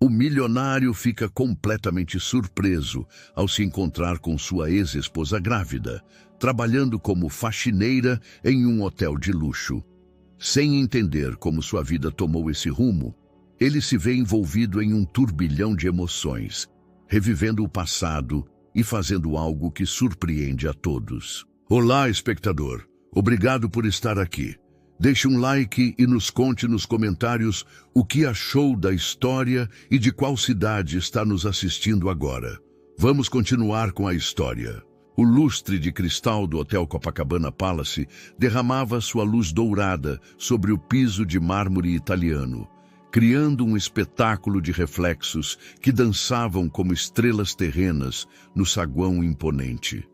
O milionário fica completamente surpreso ao se encontrar com sua ex-esposa grávida, trabalhando como faxineira em um hotel de luxo. Sem entender como sua vida tomou esse rumo, ele se vê envolvido em um turbilhão de emoções, revivendo o passado e fazendo algo que surpreende a todos. Olá, espectador. Obrigado por estar aqui. Deixe um like e nos conte nos comentários o que achou da história e de qual cidade está nos assistindo agora. Vamos continuar com a história. O lustre de cristal do Hotel Copacabana Palace derramava sua luz dourada sobre o piso de mármore italiano, criando um espetáculo de reflexos que dançavam como estrelas terrenas no saguão imponente.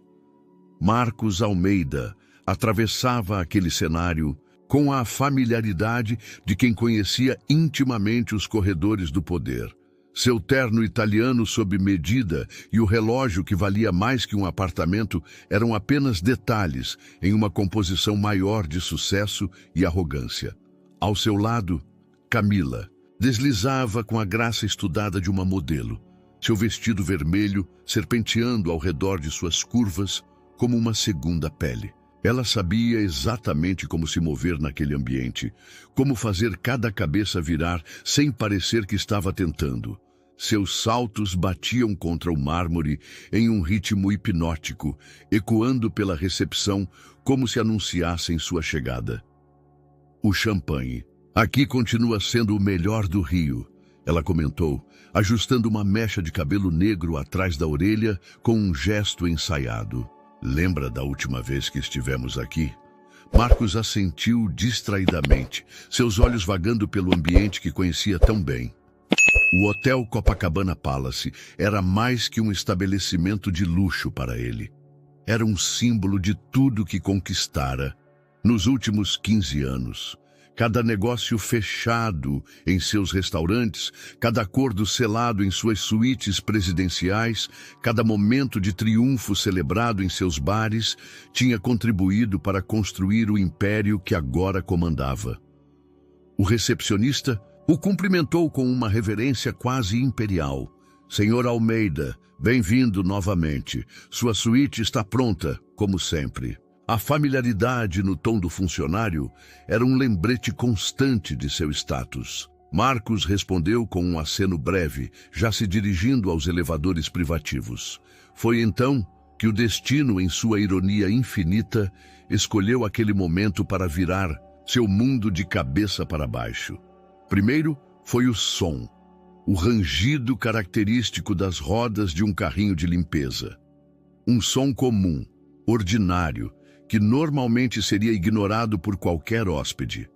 Marcos Almeida atravessava aquele cenário com a familiaridade de quem conhecia intimamente os corredores do poder. Seu terno italiano sob medida e o relógio que valia mais que um apartamento eram apenas detalhes em uma composição maior de sucesso e arrogância. Ao seu lado, Camila deslizava com a graça estudada de uma modelo, seu vestido vermelho serpenteando ao redor de suas curvas como uma segunda pele. Ela sabia exatamente como se mover naquele ambiente, como fazer cada cabeça virar sem parecer que estava tentando. Seus saltos batiam contra o mármore em um ritmo hipnótico, ecoando pela recepção como se anunciassem sua chegada. O champanhe. Aqui continua sendo o melhor do Rio, ela comentou, ajustando uma mecha de cabelo negro atrás da orelha com um gesto ensaiado. Lembra da última vez que estivemos aqui? Marcos assentiu distraidamente, seus olhos vagando pelo ambiente que conhecia tão bem. O Hotel Copacabana Palace era mais que um estabelecimento de luxo para ele. Era um símbolo de tudo que conquistara nos últimos 15 anos. Cada negócio fechado em seus restaurantes, cada acordo selado em suas suítes presidenciais, cada momento de triunfo celebrado em seus bares, tinha contribuído para construir o império que agora comandava. O recepcionista o cumprimentou com uma reverência quase imperial. Senhor Almeida, bem-vindo novamente. Sua suíte está pronta, como sempre. A familiaridade no tom do funcionário era um lembrete constante de seu status. Marcos respondeu com um aceno breve, já se dirigindo aos elevadores privativos. Foi então que o destino, em sua ironia infinita, escolheu aquele momento para virar seu mundo de cabeça para baixo. Primeiro foi o som, o rangido característico das rodas de um carrinho de limpeza. Um som comum, ordinário, que normalmente seria ignorado por qualquer hóspede.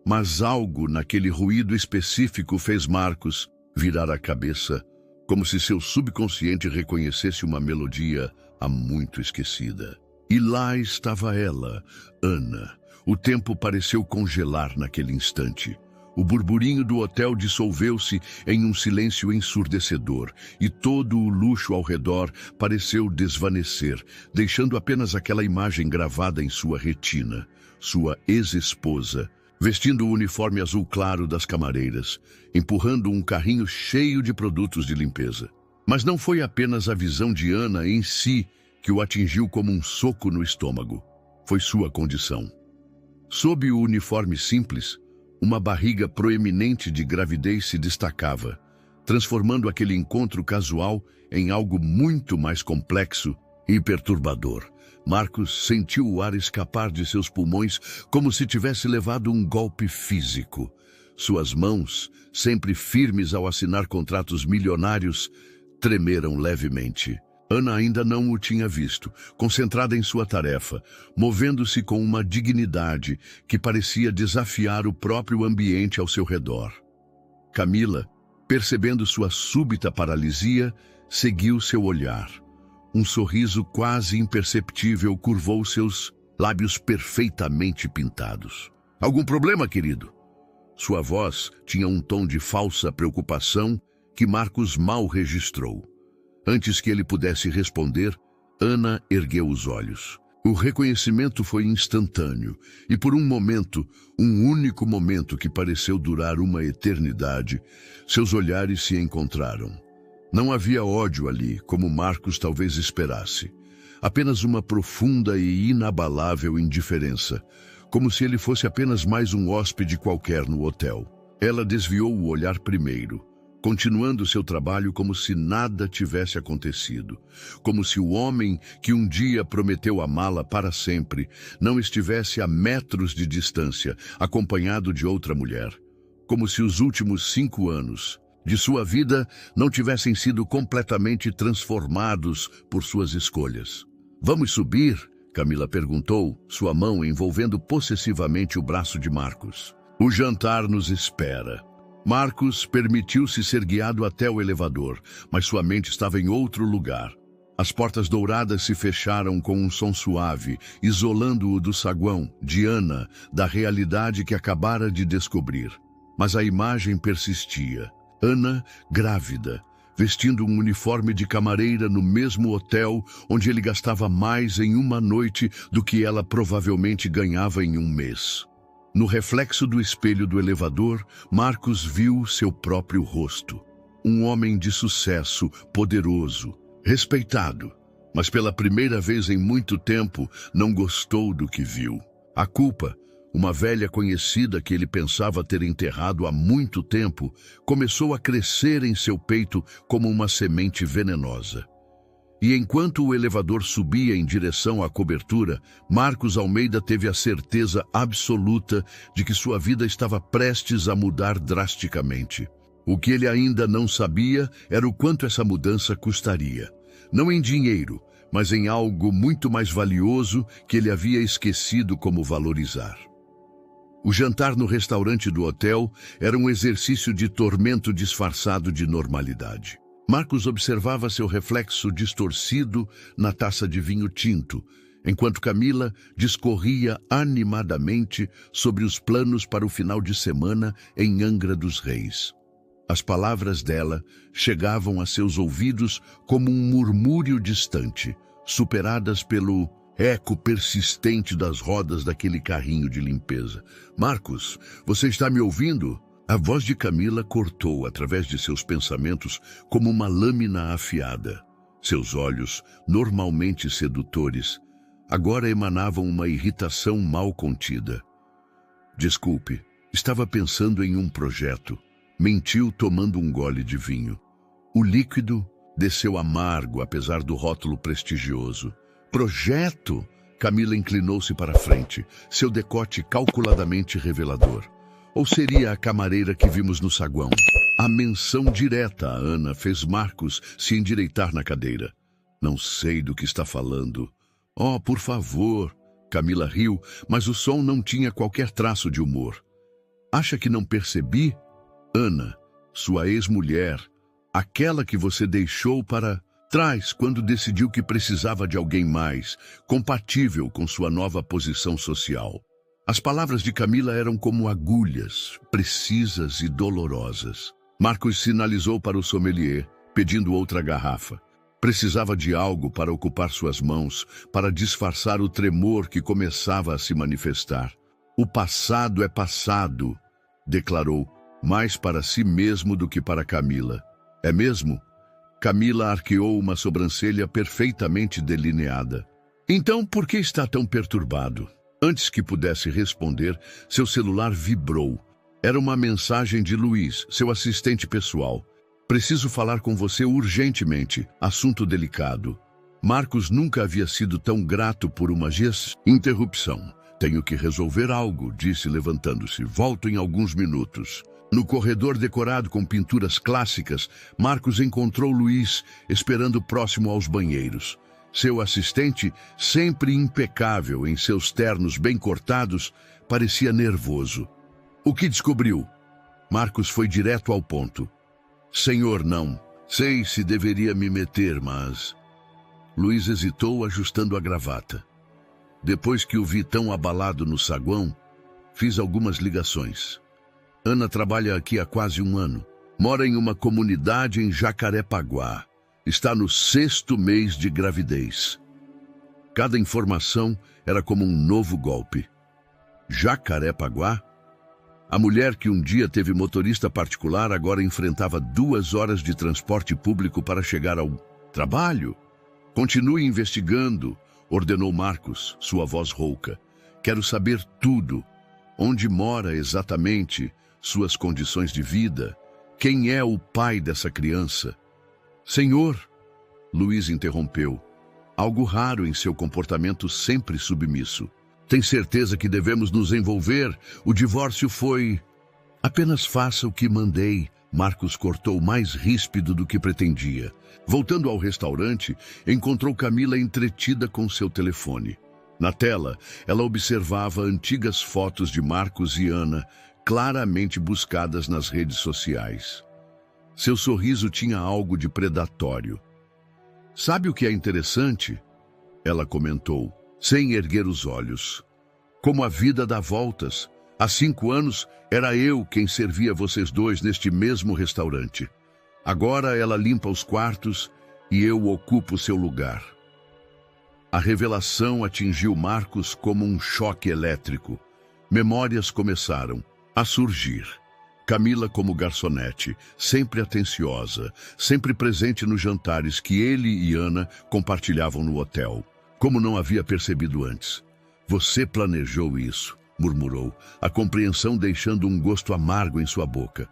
Mas algo naquele ruído específico fez Marcos virar a cabeça, como se seu subconsciente reconhecesse uma melodia há muito esquecida. E lá estava ela, Ana. O tempo pareceu congelar naquele instante. O burburinho do hotel dissolveu-se em um silêncio ensurdecedor e todo o luxo ao redor pareceu desvanecer, deixando apenas aquela imagem gravada em sua retina. Sua ex-esposa, vestindo o uniforme azul claro das camareiras, empurrando um carrinho cheio de produtos de limpeza. Mas não foi apenas a visão de Ana em si que o atingiu como um soco no estômago. Foi sua condição. Sob o uniforme simples, uma barriga proeminente de gravidez se destacava, transformando aquele encontro casual em algo muito mais complexo e perturbador. Marcos sentiu o ar escapar de seus pulmões como se tivesse levado um golpe físico. Suas mãos, sempre firmes ao assinar contratos milionários, tremeram levemente. Ana ainda não o tinha visto, concentrada em sua tarefa, movendo-se com uma dignidade que parecia desafiar o próprio ambiente ao seu redor. Camila, percebendo sua súbita paralisia, seguiu seu olhar. Um sorriso quase imperceptível curvou seus lábios perfeitamente pintados. "Algum problema, querido?" Sua voz tinha um tom de falsa preocupação que Marcos mal registrou. Antes que ele pudesse responder, Ana ergueu os olhos. O reconhecimento foi instantâneo, e por um momento, um único momento que pareceu durar uma eternidade, seus olhares se encontraram. Não havia ódio ali, como Marcos talvez esperasse. Apenas uma profunda e inabalável indiferença, como se ele fosse apenas mais um hóspede qualquer no hotel. Ela desviou o olhar primeiro, continuando seu trabalho como se nada tivesse acontecido, como se o homem que um dia prometeu amá-la para sempre não estivesse a metros de distância, acompanhado de outra mulher, como se os últimos 5 anos de sua vida não tivessem sido completamente transformados por suas escolhas. "Vamos subir?" Camila perguntou, sua mão envolvendo possessivamente o braço de Marcos. "O jantar nos espera." Marcos permitiu-se ser guiado até o elevador, mas sua mente estava em outro lugar. As portas douradas se fecharam com um som suave, isolando-o do saguão, de Ana, da realidade que acabara de descobrir. Mas a imagem persistia. Ana, grávida, vestindo um uniforme de camareira no mesmo hotel onde ele gastava mais em uma noite do que ela provavelmente ganhava em um mês. No reflexo do espelho do elevador, Marcos viu seu próprio rosto. Um homem de sucesso, poderoso, respeitado, mas pela primeira vez em muito tempo não gostou do que viu. A culpa, uma velha conhecida que ele pensava ter enterrado há muito tempo, começou a crescer em seu peito como uma semente venenosa. E enquanto o elevador subia em direção à cobertura, Marcos Almeida teve a certeza absoluta de que sua vida estava prestes a mudar drasticamente. O que ele ainda não sabia era o quanto essa mudança custaria. Não em dinheiro, mas em algo muito mais valioso que ele havia esquecido como valorizar. O jantar no restaurante do hotel era um exercício de tormento disfarçado de normalidade. Marcos observava seu reflexo distorcido na taça de vinho tinto, enquanto Camila discorria animadamente sobre os planos para o final de semana em Angra dos Reis. As palavras dela chegavam a seus ouvidos como um murmúrio distante, superadas pelo eco persistente das rodas daquele carrinho de limpeza. "Marcos, você está me ouvindo?" A voz de Camila cortou através de seus pensamentos como uma lâmina afiada. Seus olhos, normalmente sedutores, agora emanavam uma irritação mal contida. "Desculpe, estava pensando em um projeto." Mentiu tomando um gole de vinho. O líquido desceu amargo, apesar do rótulo prestigioso. "Projeto?" Camila inclinou-se para frente, seu decote calculadamente revelador. Ou seria a camareira que vimos no saguão? A menção direta a Ana fez Marcos se endireitar na cadeira. "Não sei do que está falando." "Oh, por favor." Camila riu, mas o som não tinha qualquer traço de humor. "Acha que não percebi? Ana, sua ex-mulher, aquela que você deixou para trás quando decidiu que precisava de alguém mais, compatível com sua nova posição social." As palavras de Camila eram como agulhas, precisas e dolorosas. Marcos sinalizou para o sommelier, pedindo outra garrafa. Precisava de algo para ocupar suas mãos, para disfarçar o tremor que começava a se manifestar. "O passado é passado", declarou, mais para si mesmo do que para Camila. "É mesmo?" Camila arqueou uma sobrancelha perfeitamente delineada. "Então por que está tão perturbado?" Antes que pudesse responder, seu celular vibrou. Era uma mensagem de Luiz, seu assistente pessoal. "Preciso falar com você urgentemente. Assunto delicado." Marcos nunca havia sido tão grato por uma interrupção. "Tenho que resolver algo", disse levantando-se. "Volto em alguns minutos." No corredor decorado com pinturas clássicas, Marcos encontrou Luiz esperando próximo aos banheiros. Seu assistente, sempre impecável em seus ternos bem cortados, parecia nervoso. "O que descobriu?" Marcos foi direto ao ponto. "Senhor, não. Sei se deveria me meter, mas..." Luiz hesitou, ajustando a gravata. "Depois que o vi tão abalado no saguão, fiz algumas ligações. Ana trabalha aqui há quase 1 ano. Mora em uma comunidade em Jacarepaguá. Está no 6º mês de gravidez." Cada informação era como um novo golpe. Jacarepaguá? A mulher que um dia teve motorista particular agora enfrentava 2 horas de transporte público para chegar ao trabalho. Continue investigando, ordenou Marcos, sua voz rouca. Quero saber tudo. Onde mora exatamente, suas condições de vida, quem é o pai dessa criança. Senhor, Luiz interrompeu, algo raro em seu comportamento sempre submisso. Tem certeza que devemos nos envolver? O divórcio foi... Apenas faça o que mandei. Marcos cortou mais ríspido do que pretendia. Voltando ao restaurante, encontrou Camila entretida com seu telefone. Na tela, ela observava antigas fotos de Marcos e Ana, claramente buscadas nas redes sociais. Seu sorriso tinha algo de predatório. Sabe o que é interessante? Ela comentou, sem erguer os olhos. Como a vida dá voltas. Há 5 anos, era eu quem servia vocês dois neste mesmo restaurante. Agora ela limpa os quartos e eu ocupo seu lugar. A revelação atingiu Marcos como um choque elétrico. Memórias começaram a surgir. Camila como garçonete, sempre atenciosa, sempre presente nos jantares que ele e Ana compartilhavam no hotel, como não havia percebido antes. Você planejou isso, murmurou, a compreensão deixando um gosto amargo em sua boca.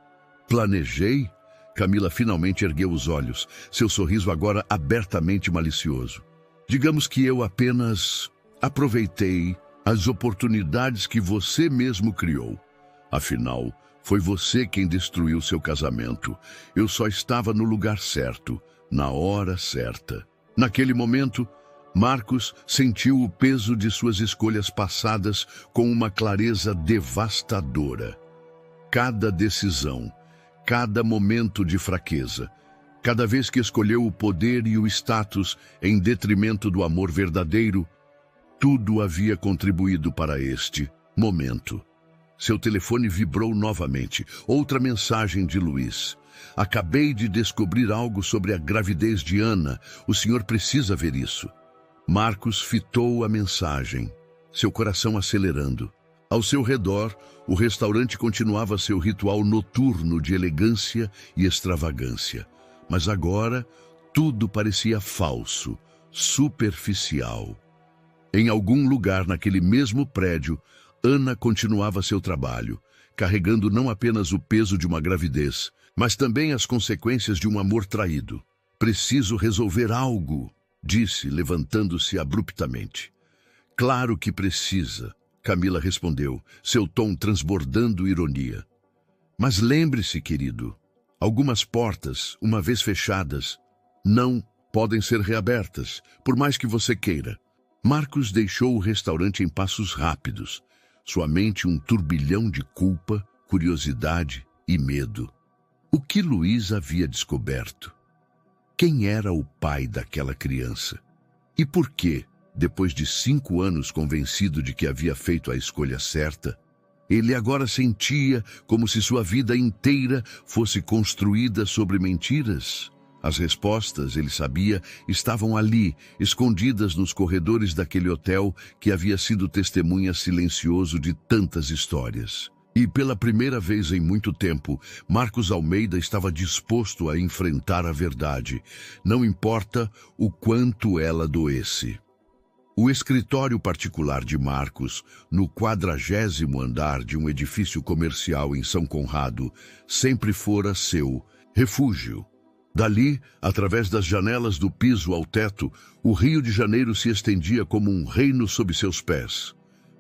Planejei? Camila finalmente ergueu os olhos, seu sorriso agora abertamente malicioso. Digamos que eu apenas aproveitei as oportunidades que você mesmo criou. Afinal, foi você quem destruiu seu casamento. Eu só estava no lugar certo, na hora certa. Naquele momento, Marcos sentiu o peso de suas escolhas passadas com uma clareza devastadora. Cada decisão, cada momento de fraqueza, cada vez que escolheu o poder e o status em detrimento do amor verdadeiro, tudo havia contribuído para este momento. Seu telefone vibrou novamente. Outra mensagem de Luiz. Acabei de descobrir algo sobre a gravidez de Ana. O senhor precisa ver isso. Marcos fitou a mensagem, seu coração acelerando. Ao seu redor, o restaurante continuava seu ritual noturno de elegância e extravagância. Mas agora, tudo parecia falso, superficial. Em algum lugar naquele mesmo prédio, Ana continuava seu trabalho, carregando não apenas o peso de uma gravidez, mas também as consequências de um amor traído. Preciso resolver algo, disse, levantando-se abruptamente. Claro que precisa, Camila respondeu, seu tom transbordando ironia. Mas lembre-se, querido, algumas portas, uma vez fechadas, não podem ser reabertas, por mais que você queira. Marcos deixou o restaurante em passos rápidos, sua mente um turbilhão de culpa, curiosidade e medo. O que Luiz havia descoberto? Quem era o pai daquela criança? E por que, depois de 5 anos convencido de que havia feito a escolha certa, ele agora sentia como se sua vida inteira fosse construída sobre mentiras? As respostas, ele sabia, estavam ali, escondidas nos corredores daquele hotel que havia sido testemunha silencioso de tantas histórias. E pela primeira vez em muito tempo, Marcos Almeida estava disposto a enfrentar a verdade, não importa o quanto ela doesse. O escritório particular de Marcos, no 40º andar de um edifício comercial em São Conrado, sempre fora seu refúgio. Dali, através das janelas do piso ao teto, o Rio de Janeiro se estendia como um reino sob seus pés.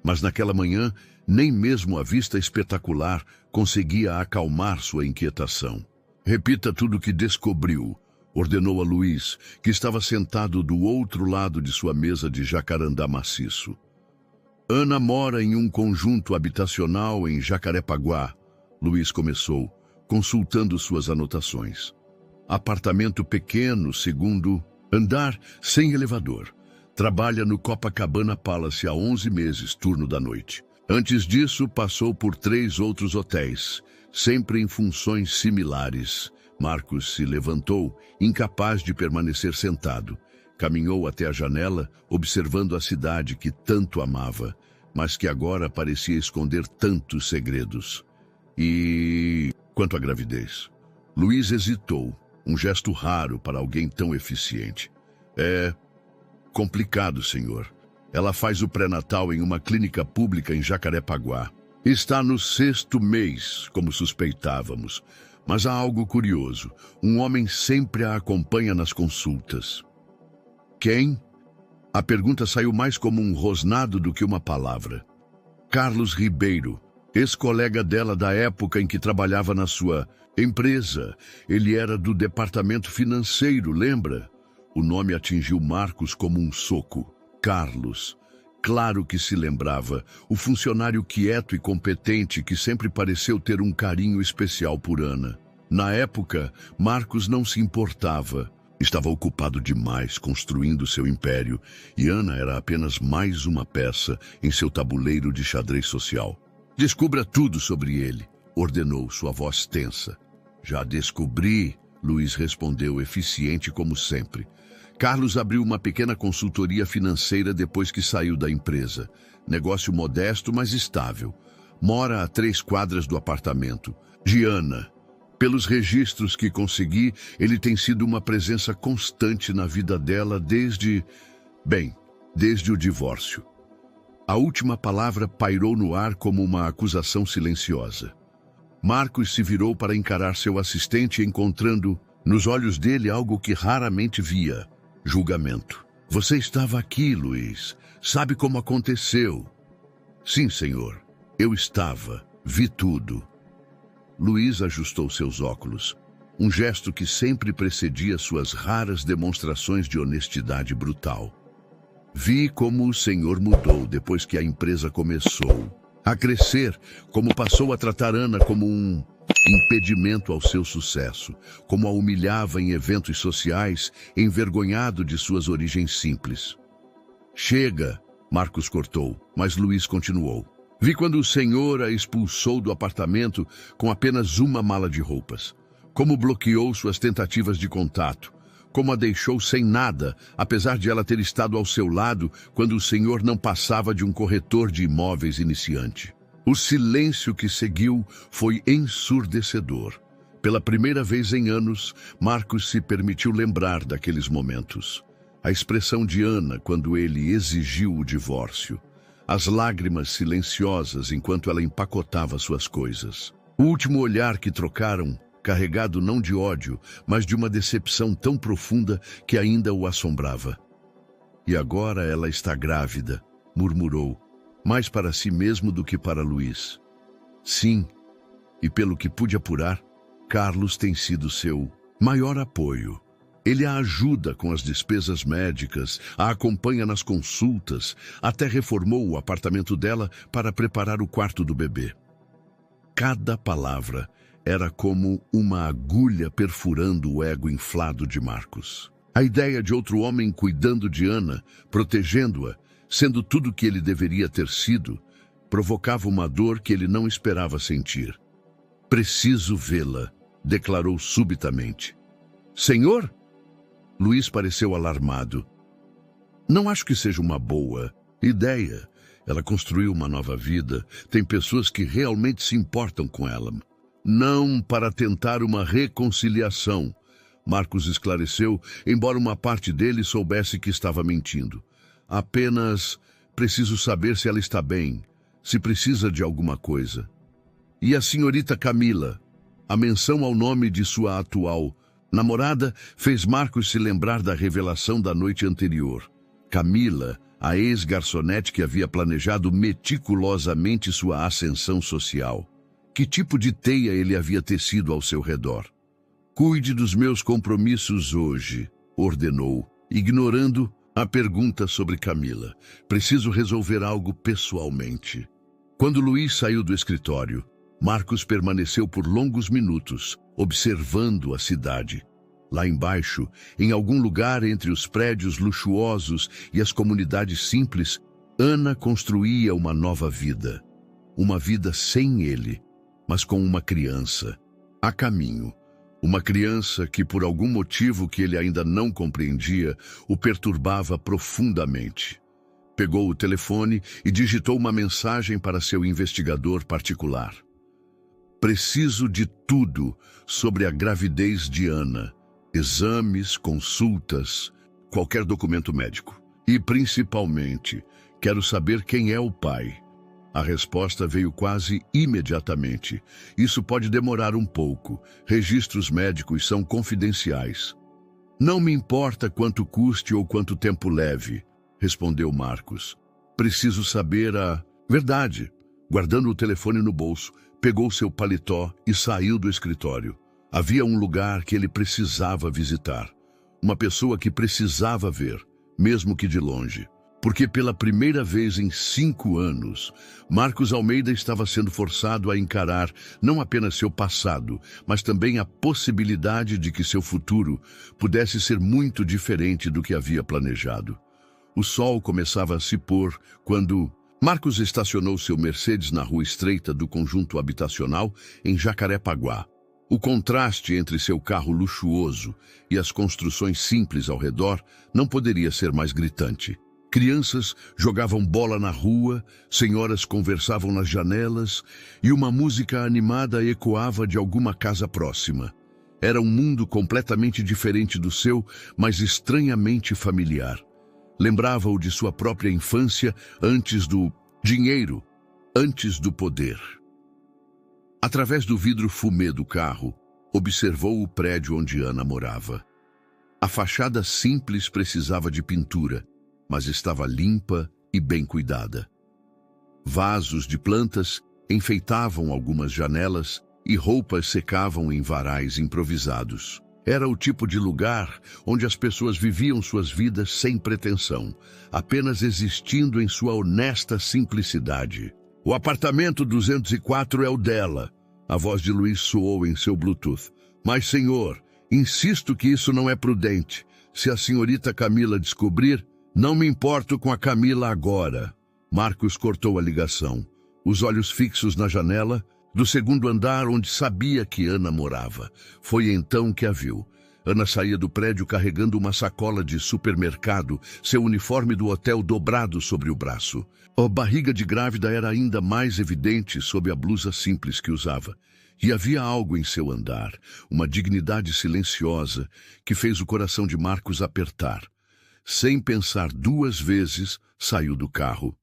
Mas naquela manhã, nem mesmo a vista espetacular conseguia acalmar sua inquietação. Repita tudo o que descobriu, ordenou a Luiz, que estava sentado do outro lado de sua mesa de jacarandá maciço. Ana mora em um conjunto habitacional em Jacarepaguá, Luiz começou, consultando suas anotações. Apartamento pequeno, 2º andar, sem elevador. Trabalha no Copacabana Palace há 11 meses, turno da noite. Antes disso, passou por 3 outros hotéis, sempre em funções similares. Marcos se levantou, incapaz de permanecer sentado. Caminhou até a janela, observando a cidade que tanto amava, mas que agora parecia esconder tantos segredos. E quanto à gravidez? Luiz hesitou, um gesto raro para alguém tão eficiente. É complicado, senhor. Ela faz o pré-natal em uma clínica pública em Jacarepaguá. Está no 6º mês, como suspeitávamos. Mas há algo curioso. Um homem sempre a acompanha nas consultas. Quem? A pergunta saiu mais como um rosnado do que uma palavra. Carlos Ribeiro, ex-colega dela da época em que trabalhava na sua empresa. Ele era do departamento financeiro, lembra? O nome atingiu Marcos como um soco. Carlos. Claro que se lembrava, o funcionário quieto e competente que sempre pareceu ter um carinho especial por Ana. Na época, Marcos não se importava. Estava ocupado demais construindo seu império, e Ana era apenas mais uma peça em seu tabuleiro de xadrez social. Descubra tudo sobre ele, ordenou sua voz tensa. Já descobri, Luiz respondeu, eficiente como sempre. Carlos abriu uma pequena consultoria financeira depois que saiu da empresa. Negócio modesto, mas estável. Mora a 3 quadras do apartamento. Giana. Pelos registros que consegui, ele tem sido uma presença constante na vida dela desde o divórcio. A última palavra pairou no ar como uma acusação silenciosa. Marcos se virou para encarar seu assistente, encontrando nos olhos dele algo que raramente via. Julgamento. Você estava aqui, Luiz. Sabe como aconteceu? Sim, senhor. Eu estava. Vi tudo. Luiz ajustou seus óculos. Um gesto que sempre precedia suas raras demonstrações de honestidade brutal. Vi como o senhor mudou depois que a empresa começou a crescer, como passou a tratar Ana como um impedimento ao seu sucesso, como a humilhava em eventos sociais, envergonhado de suas origens simples. Chega, Marcos cortou, mas Luiz continuou. Vi quando o senhor a expulsou do apartamento com apenas uma mala de roupas, como bloqueou suas tentativas de contato, como a deixou sem nada, apesar de ela ter estado ao seu lado quando o senhor não passava de um corretor de imóveis iniciante. O silêncio que seguiu foi ensurdecedor. Pela primeira vez em anos, Marcos se permitiu lembrar daqueles momentos. A expressão de Ana quando ele exigiu o divórcio. As lágrimas silenciosas enquanto ela empacotava suas coisas. O último olhar que trocaram, carregado não de ódio, mas de uma decepção tão profunda que ainda o assombrava. E agora ela está grávida, murmurou. Mais para si mesmo do que para Luiz. Sim, e pelo que pude apurar, Carlos tem sido seu maior apoio. Ele a ajuda com as despesas médicas, a acompanha nas consultas, até reformou o apartamento dela para preparar o quarto do bebê. Cada palavra era como uma agulha perfurando o ego inflado de Marcos. A ideia de outro homem cuidando de Ana, protegendo-a, sendo tudo o que ele deveria ter sido, provocava uma dor que ele não esperava sentir. Preciso vê-la, declarou subitamente. Senhor? Luiz pareceu alarmado. Não acho que seja uma boa ideia. Ela construiu uma nova vida. Tem pessoas que realmente se importam com ela. Não para tentar uma reconciliação. Marcos esclareceu, embora uma parte dele soubesse que estava mentindo. Apenas preciso saber se ela está bem, se precisa de alguma coisa. E a senhorita Camila? A menção ao nome de sua atual namorada fez Marcos se lembrar da revelação da noite anterior. Camila, a ex-garçonete que havia planejado meticulosamente sua ascensão social. Que tipo de teia ele havia tecido ao seu redor? Cuide dos meus compromissos hoje, ordenou, ignorando a pergunta sobre Camila. Preciso resolver algo pessoalmente. Quando Luiz saiu do escritório, Marcos permaneceu por longos minutos, observando a cidade. Lá embaixo, em algum lugar entre os prédios luxuosos e as comunidades simples, Ana construía uma nova vida. Uma vida sem ele, mas com uma criança. A caminho. Uma criança que, por algum motivo que ele ainda não compreendia, o perturbava profundamente. Pegou o telefone e digitou uma mensagem para seu investigador particular. Preciso de tudo sobre a gravidez de Ana. Exames, consultas, qualquer documento médico. E, principalmente, quero saber quem é o pai. A resposta veio quase imediatamente. Isso pode demorar um pouco. Registros médicos são confidenciais. Não me importa quanto custe ou quanto tempo leve, respondeu Marcos. Preciso saber a verdade. Guardando o telefone no bolso, pegou seu paletó e saiu do escritório. Havia um lugar que ele precisava visitar. Uma pessoa que precisava ver, mesmo que de longe. Porque pela primeira vez em 5 anos, Marcos Almeida estava sendo forçado a encarar não apenas seu passado, mas também a possibilidade de que seu futuro pudesse ser muito diferente do que havia planejado. O sol começava a se pôr quando Marcos estacionou seu Mercedes na rua estreita do conjunto habitacional em Jacarepaguá. O contraste entre seu carro luxuoso e as construções simples ao redor não poderia ser mais gritante. Crianças jogavam bola na rua, senhoras conversavam nas janelas e uma música animada ecoava de alguma casa próxima. Era um mundo completamente diferente do seu, mas estranhamente familiar. Lembrava-o de sua própria infância antes do dinheiro, antes do poder. Através do vidro fumê do carro, observou o prédio onde Ana morava. A fachada simples precisava de pintura, mas estava limpa e bem cuidada. Vasos de plantas enfeitavam algumas janelas e roupas secavam em varais improvisados. Era o tipo de lugar onde as pessoas viviam suas vidas sem pretensão, apenas existindo em sua honesta simplicidade. O apartamento 204 é o dela. A voz de Luiz soou em seu Bluetooth. Mas, senhor, insisto que isso não é prudente. Se a senhorita Camila descobrir, não me importo com a Camila agora. Marcos cortou a ligação. Os olhos fixos na janela do segundo andar onde sabia que Ana morava. Foi então que a viu. Ana saía do prédio carregando uma sacola de supermercado, seu uniforme do hotel dobrado sobre o braço. A barriga de grávida era ainda mais evidente sob a blusa simples que usava. E havia algo em seu andar, uma dignidade silenciosa, que fez o coração de Marcos apertar. Sem pensar 2 vezes, saiu do carro.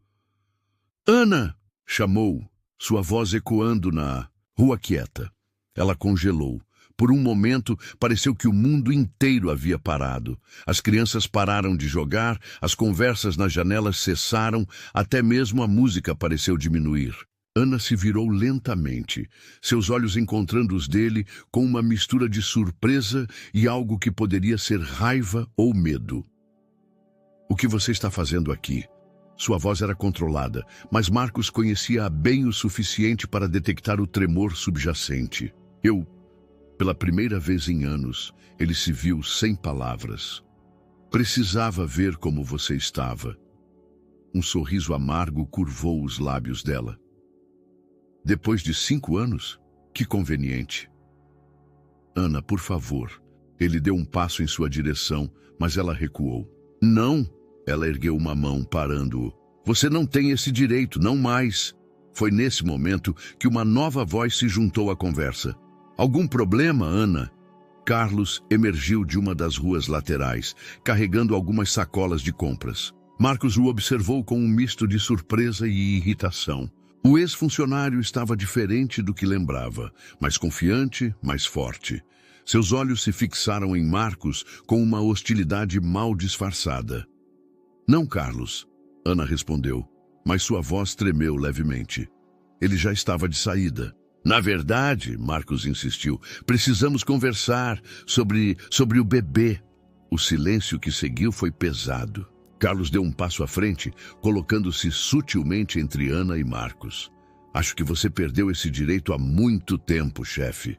Ana! Chamou, sua voz ecoando na rua quieta. Ela congelou. Por um momento, pareceu que o mundo inteiro havia parado. As crianças pararam de jogar, as conversas nas janelas cessaram, até mesmo a música pareceu diminuir. Ana se virou lentamente, seus olhos encontrando os dele com uma mistura de surpresa e algo que poderia ser raiva ou medo. O que você está fazendo aqui? Sua voz era controlada, mas Marcos conhecia-a bem o suficiente para detectar o tremor subjacente. Pela primeira vez em anos, ele se viu sem palavras. Precisava ver como você estava. Um sorriso amargo curvou os lábios dela. Depois de 5 anos? Que conveniente. Ana, por favor. Ele deu um passo em sua direção, mas ela recuou. Não! Ela ergueu uma mão, parando-o. Você não tem esse direito, não mais. Foi nesse momento que uma nova voz se juntou à conversa. Algum problema, Ana? Carlos emergiu de uma das ruas laterais, carregando algumas sacolas de compras. Marcos o observou com um misto de surpresa e irritação. O ex-funcionário estava diferente do que lembrava, mais confiante, mais forte. Seus olhos se fixaram em Marcos com uma hostilidade mal disfarçada. Não, Carlos, Ana respondeu, mas sua voz tremeu levemente. Ele já estava de saída. Na verdade, Marcos insistiu, precisamos conversar sobre o bebê. O silêncio que seguiu foi pesado. Carlos deu um passo à frente, colocando-se sutilmente entre Ana e Marcos. Acho que você perdeu esse direito há muito tempo, chefe.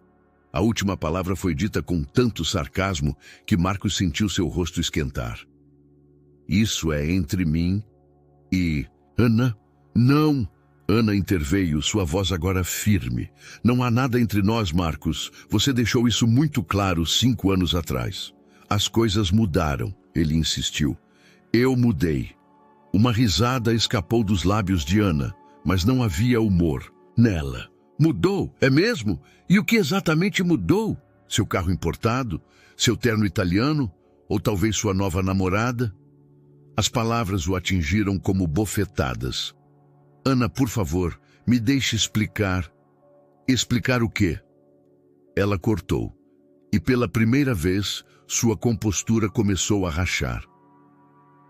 A última palavra foi dita com tanto sarcasmo que Marcos sentiu seu rosto esquentar. Isso é entre mim e... Ana? Não! Ana interveio, sua voz agora firme. Não há nada entre nós, Marcos. Você deixou isso muito claro 5 anos atrás. As coisas mudaram, ele insistiu. Eu mudei. Uma risada escapou dos lábios de Ana, mas não havia humor nela. Mudou, é mesmo? E o que exatamente mudou? Seu carro importado? Seu terno italiano? Ou talvez sua nova namorada? As palavras o atingiram como bofetadas. Ana, por favor, me deixe explicar. Explicar o quê? Ela cortou. E pela primeira vez, sua compostura começou a rachar.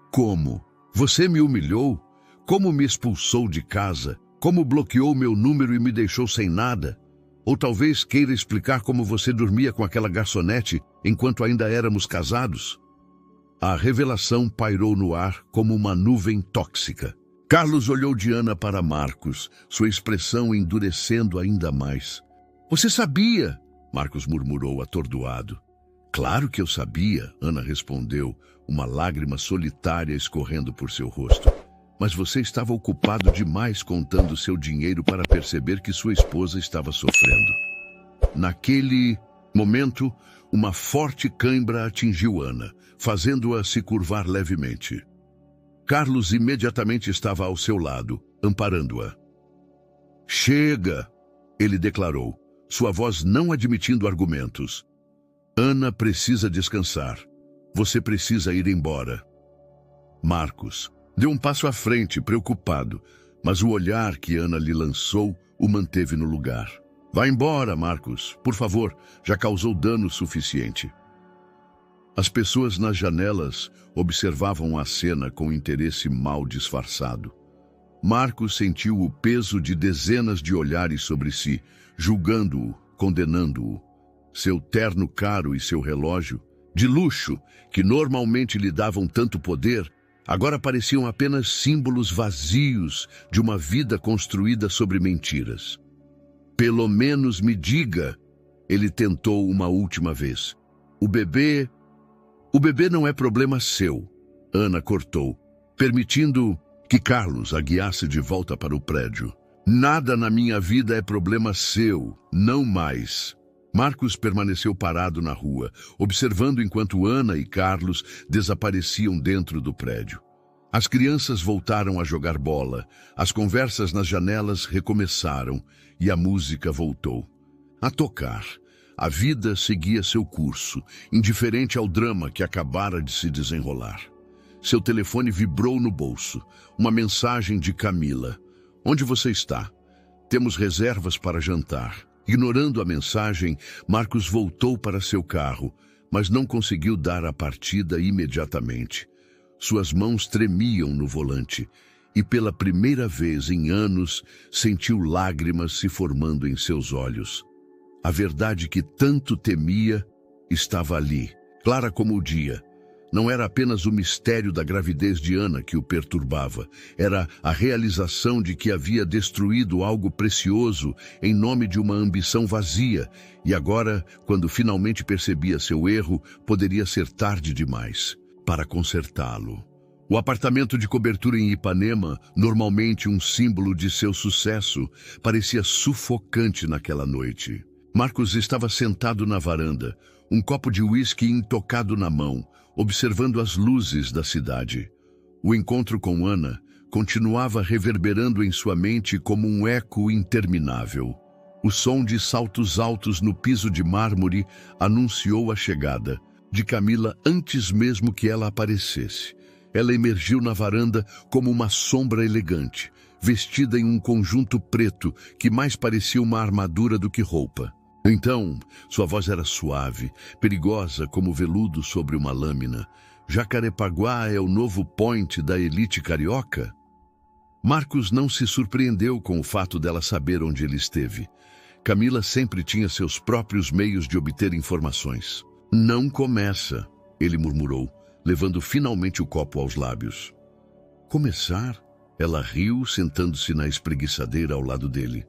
Como? Você me humilhou? Como me expulsou de casa? Como bloqueou meu número e me deixou sem nada? Ou talvez queira explicar como você dormia com aquela garçonete enquanto ainda éramos casados? A revelação pairou no ar como uma nuvem tóxica. Carlos olhou de Ana para Marcos, sua expressão endurecendo ainda mais. Você sabia? Marcos murmurou atordoado. Claro que eu sabia, Ana respondeu, uma lágrima solitária escorrendo por seu rosto. Mas você estava ocupado demais contando seu dinheiro para perceber que sua esposa estava sofrendo. Naquele momento, uma forte cãibra atingiu Ana, fazendo-a se curvar levemente. Carlos imediatamente estava ao seu lado, amparando-a. Chega, ele declarou, sua voz não admitindo argumentos. Ana precisa descansar. Você precisa ir embora. Marcos deu um passo à frente, preocupado, mas o olhar que Ana lhe lançou o manteve no lugar. Vá embora, Marcos, por favor, já causou dano suficiente. As pessoas nas janelas observavam a cena com interesse mal disfarçado. Marcos sentiu o peso de dezenas de olhares sobre si, julgando-o, condenando-o. Seu terno caro e seu relógio, de luxo, que normalmente lhe davam tanto poder, agora pareciam apenas símbolos vazios de uma vida construída sobre mentiras. Pelo menos me diga, ele tentou uma última vez. O bebê não é problema seu, Ana cortou, permitindo que Carlos a guiasse de volta para o prédio. Nada na minha vida é problema seu, não mais. Marcos permaneceu parado na rua, observando enquanto Ana e Carlos desapareciam dentro do prédio. As crianças voltaram a jogar bola, as conversas nas janelas recomeçaram e a música voltou a tocar. A vida seguia seu curso, indiferente ao drama que acabara de se desenrolar. Seu telefone vibrou no bolso. Uma mensagem de Camila. Onde você está? Temos reservas para jantar. Ignorando a mensagem, Marcos voltou para seu carro, mas não conseguiu dar a partida imediatamente. Suas mãos tremiam no volante e, pela primeira vez em anos, sentiu lágrimas se formando em seus olhos. A verdade que tanto temia estava ali, clara como o dia. Não era apenas o mistério da gravidez de Ana que o perturbava. Era a realização de que havia destruído algo precioso em nome de uma ambição vazia. E agora, quando finalmente percebia seu erro, poderia ser tarde demais para consertá-lo. O apartamento de cobertura em Ipanema, normalmente um símbolo de seu sucesso, parecia sufocante naquela noite. Marcos estava sentado na varanda, um copo de uísque intocado na mão, observando as luzes da cidade. O encontro com Ana continuava reverberando em sua mente como um eco interminável. O som de saltos altos no piso de mármore anunciou a chegada de Camila antes mesmo que ela aparecesse. Ela emergiu na varanda como uma sombra elegante, vestida em um conjunto preto que mais parecia uma armadura do que roupa. Então, sua voz era suave, perigosa como veludo sobre uma lâmina. Jacarepaguá é o novo point da elite carioca? Marcos não se surpreendeu com o fato dela saber onde ele esteve. Camila sempre tinha seus próprios meios de obter informações. Não começa, ele murmurou, levando finalmente o copo aos lábios. Começar? Ela riu, sentando-se na espreguiçadeira ao lado dele.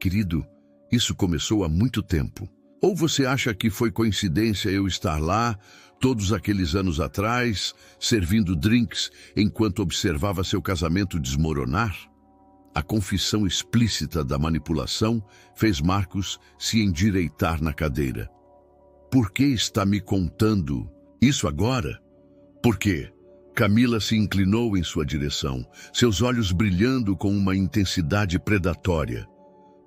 Querido, isso começou há muito tempo. Ou você acha que foi coincidência eu estar lá, todos aqueles anos atrás, servindo drinks enquanto observava seu casamento desmoronar? A confissão explícita da manipulação fez Marcos se endireitar na cadeira. Por que está me contando isso agora? Por quê? Camila se inclinou em sua direção, seus olhos brilhando com uma intensidade predatória.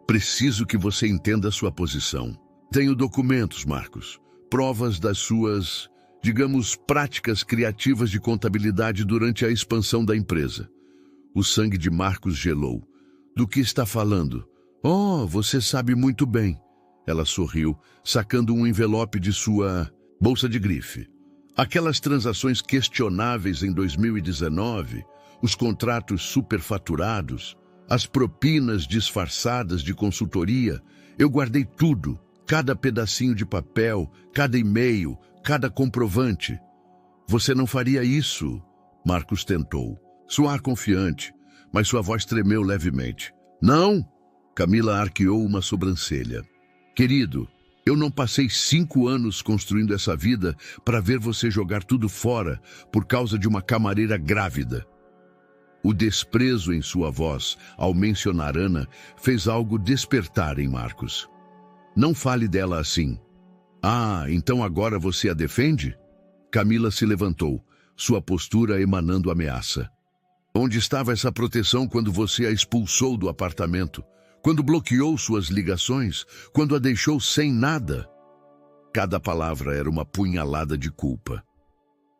Preciso que você entenda sua posição. Tenho documentos, Marcos, provas das suas, digamos, práticas criativas de contabilidade durante a expansão da empresa. O sangue de Marcos gelou. Do que está falando? Oh, você sabe muito bem. Ela sorriu, sacando um envelope de sua bolsa de grife. Aquelas transações questionáveis em 2019, os contratos superfaturados, as propinas disfarçadas de consultoria, eu guardei tudo, cada pedacinho de papel, cada e-mail, cada comprovante. Você não faria isso? Marcos tentou. Soar confiante, mas sua voz tremeu levemente. Não? Camila arqueou uma sobrancelha. Querido, eu não passei 5 anos construindo essa vida para ver você jogar tudo fora por causa de uma camareira grávida. O desprezo em sua voz, ao mencionar Ana, fez algo despertar em Marcos. Não fale dela assim. Ah, então agora você a defende? Camila se levantou, sua postura emanando ameaça. Onde estava essa proteção quando você a expulsou do apartamento? Quando bloqueou suas ligações? Quando a deixou sem nada? Cada palavra era uma punhalada de culpa.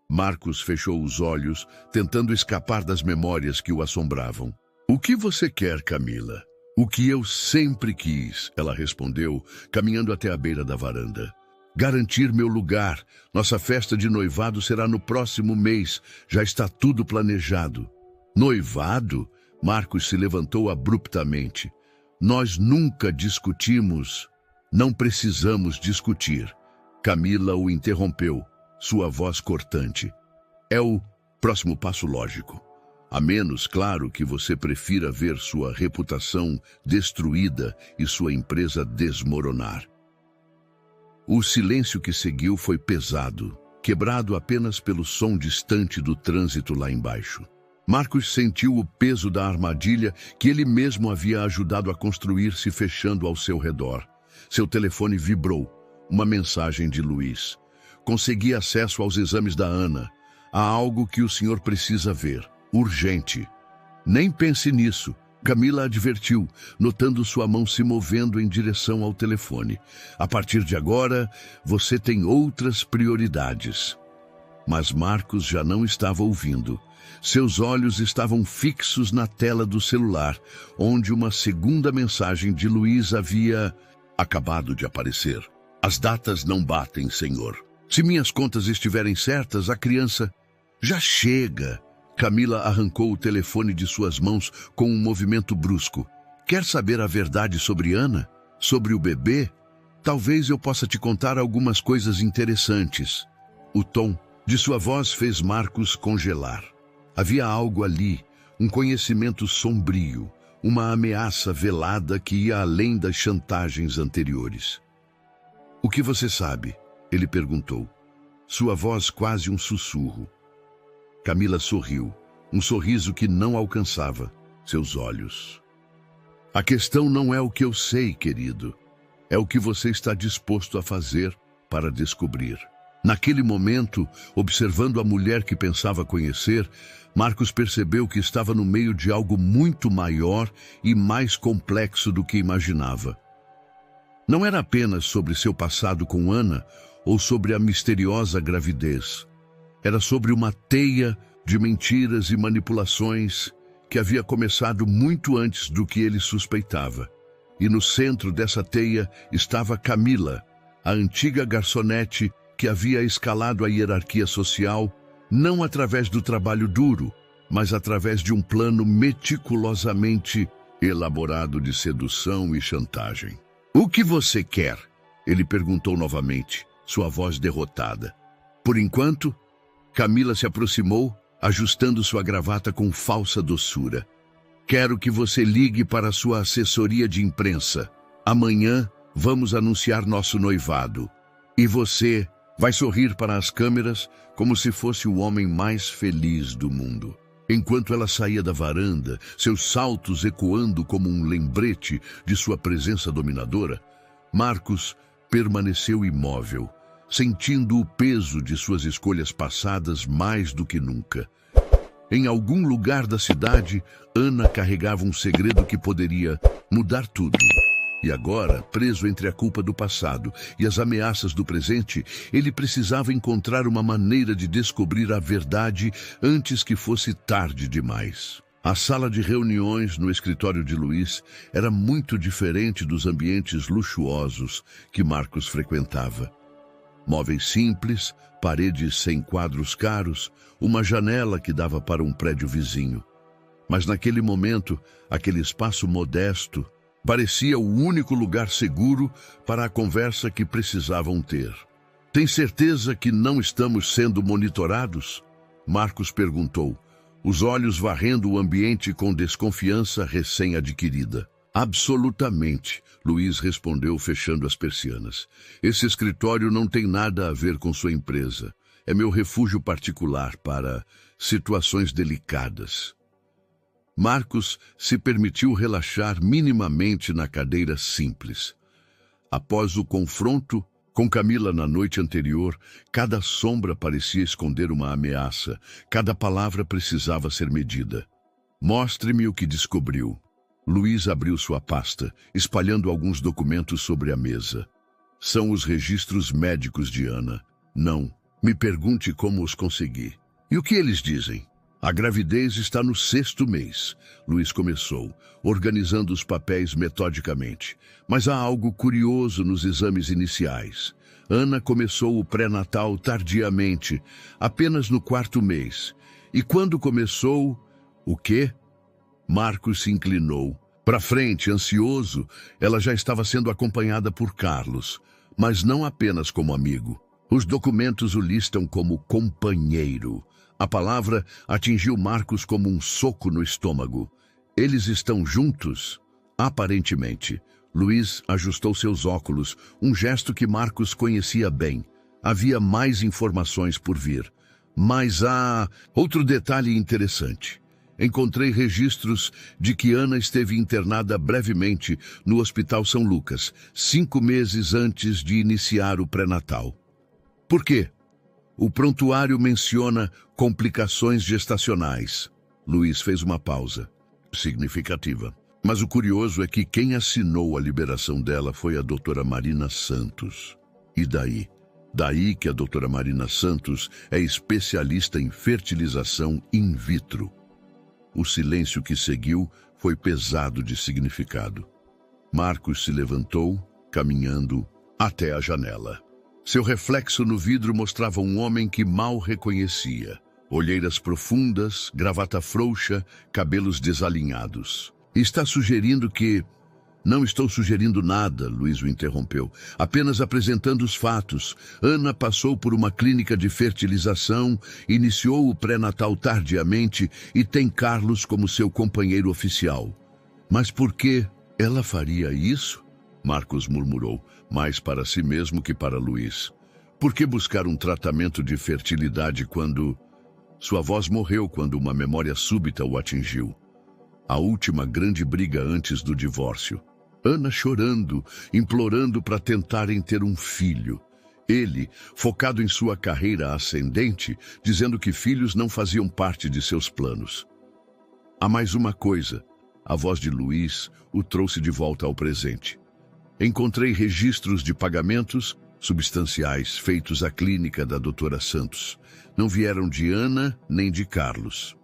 Marcos fechou os olhos, tentando escapar das memórias que o assombravam. O que você quer, Camila? O que eu sempre quis, ela respondeu, caminhando até a beira da varanda. Garantir meu lugar. Nossa festa de noivado será no próximo mês. Já está tudo planejado. Noivado? Marcos se levantou abruptamente. Nós nunca discutimos. Não precisamos discutir. Camila o interrompeu, sua voz cortante. É o próximo passo lógico. A menos, claro, que você prefira ver sua reputação destruída e sua empresa desmoronar. O silêncio que seguiu foi pesado, quebrado apenas pelo som distante do trânsito lá embaixo. Marcos sentiu o peso da armadilha que ele mesmo havia ajudado a construir se fechando ao seu redor. Seu telefone vibrou. Uma mensagem de Luiz. Consegui acesso aos exames da Ana. Há algo que o senhor precisa ver. Urgente. Nem pense nisso. Camila advertiu, notando sua mão se movendo em direção ao telefone. A partir de agora, você tem outras prioridades. Mas Marcos já não estava ouvindo. Seus olhos estavam fixos na tela do celular, onde uma segunda mensagem de Luiz havia acabado de aparecer. As datas não batem, senhor. Se minhas contas estiverem certas, a criança... Já chega! Camila arrancou o telefone de suas mãos com um movimento brusco. Quer saber a verdade sobre Ana? Sobre o bebê? Talvez eu possa te contar algumas coisas interessantes. O tom de sua voz fez Marcos congelar. Havia algo ali, um conhecimento sombrio, uma ameaça velada que ia além das chantagens anteriores. O que você sabe? Ele perguntou. Sua voz quase um sussurro. Camila sorriu, um sorriso que não alcançava seus olhos. A questão não é o que eu sei, querido. É o que você está disposto a fazer para descobrir. Naquele momento, observando a mulher que pensava conhecer, Marcos percebeu que estava no meio de algo muito maior e mais complexo do que imaginava. Não era apenas sobre seu passado com Ana ou sobre a misteriosa gravidez. Era sobre uma teia de mentiras e manipulações que havia começado muito antes do que ele suspeitava. E no centro dessa teia estava Camila, a antiga garçonete que havia escalado a hierarquia social, não através do trabalho duro, mas através de um plano meticulosamente elaborado de sedução e chantagem. O que você quer? Ele perguntou novamente, sua voz derrotada. Por enquanto, Camila se aproximou, ajustando sua gravata com falsa doçura. Quero que você ligue para sua assessoria de imprensa. Amanhã vamos anunciar nosso noivado. E você vai sorrir para as câmeras como se fosse o homem mais feliz do mundo. Enquanto ela saía da varanda, seus saltos ecoando como um lembrete de sua presença dominadora, Marcos permaneceu imóvel, sentindo o peso de suas escolhas passadas mais do que nunca. Em algum lugar da cidade, Ana carregava um segredo que poderia mudar tudo. E agora, preso entre a culpa do passado e as ameaças do presente, ele precisava encontrar uma maneira de descobrir a verdade antes que fosse tarde demais. A sala de reuniões no escritório de Luiz era muito diferente dos ambientes luxuosos que Marcos frequentava. Móveis simples, paredes sem quadros caros, uma janela que dava para um prédio vizinho. Mas naquele momento, aquele espaço modesto parecia o único lugar seguro para a conversa que precisavam ter. "Tem certeza que não estamos sendo monitorados?" Marcos perguntou, os olhos varrendo o ambiente com desconfiança recém-adquirida. "Absolutamente", Luiz respondeu, fechando as persianas. "Esse escritório não tem nada a ver com sua empresa. É meu refúgio particular para situações delicadas." Marcos se permitiu relaxar minimamente na cadeira simples. Após o confronto com Camila na noite anterior, cada sombra parecia esconder uma ameaça, cada palavra precisava ser medida. "Mostre-me o que descobriu." Luiz abriu sua pasta, espalhando alguns documentos sobre a mesa. "São os registros médicos de Ana. Não, me pergunte como os consegui." "E o que eles dizem?" "A gravidez está no 6º mês", Luiz começou, organizando os papéis metodicamente. "Mas há algo curioso nos exames iniciais. Ana começou o pré-natal tardiamente, apenas no 4º mês. E quando começou... O quê?" Marcos se inclinou. Para frente, ansioso, ela já estava sendo acompanhada por Carlos, mas não apenas como amigo. Os documentos o listam como companheiro. A palavra atingiu Marcos como um soco no estômago. "Eles estão juntos?" "Aparentemente." Luiz ajustou seus óculos, um gesto que Marcos conhecia bem. Havia mais informações por vir. Mas há outro detalhe interessante. Encontrei registros de que Ana esteve internada brevemente no Hospital São Lucas, 5 meses antes de iniciar o pré-natal. "Por quê?" "O prontuário menciona complicações gestacionais." Luiz fez uma pausa significativa. "Mas o curioso é que quem assinou a liberação dela foi a doutora Marina Santos." "E daí?" "Daí que a doutora Marina Santos é especialista em fertilização in vitro." O silêncio que seguiu foi pesado de significado. Marcos se levantou, caminhando até a janela. Seu reflexo no vidro mostrava um homem que mal reconhecia. Olheiras profundas, gravata frouxa, cabelos desalinhados. "Está sugerindo que..." "Não estou sugerindo nada", Luiz o interrompeu. "Apenas apresentando os fatos. Ana passou por uma clínica de fertilização, iniciou o pré-natal tardiamente e tem Carlos como seu companheiro oficial." "Mas por que ela faria isso?" Marcos murmurou, mais para si mesmo que para Luiz. "Por que buscar um tratamento de fertilidade quando..." Sua voz morreu quando uma memória súbita o atingiu. A última grande briga antes do divórcio. Ana chorando, implorando para tentarem ter um filho. Ele, focado em sua carreira ascendente, dizendo que filhos não faziam parte de seus planos. "Há mais uma coisa." A voz de Luiz o trouxe de volta ao presente. "Encontrei registros de pagamentos substanciais feitos à clínica da doutora Santos. Não vieram de Ana nem de Carlos."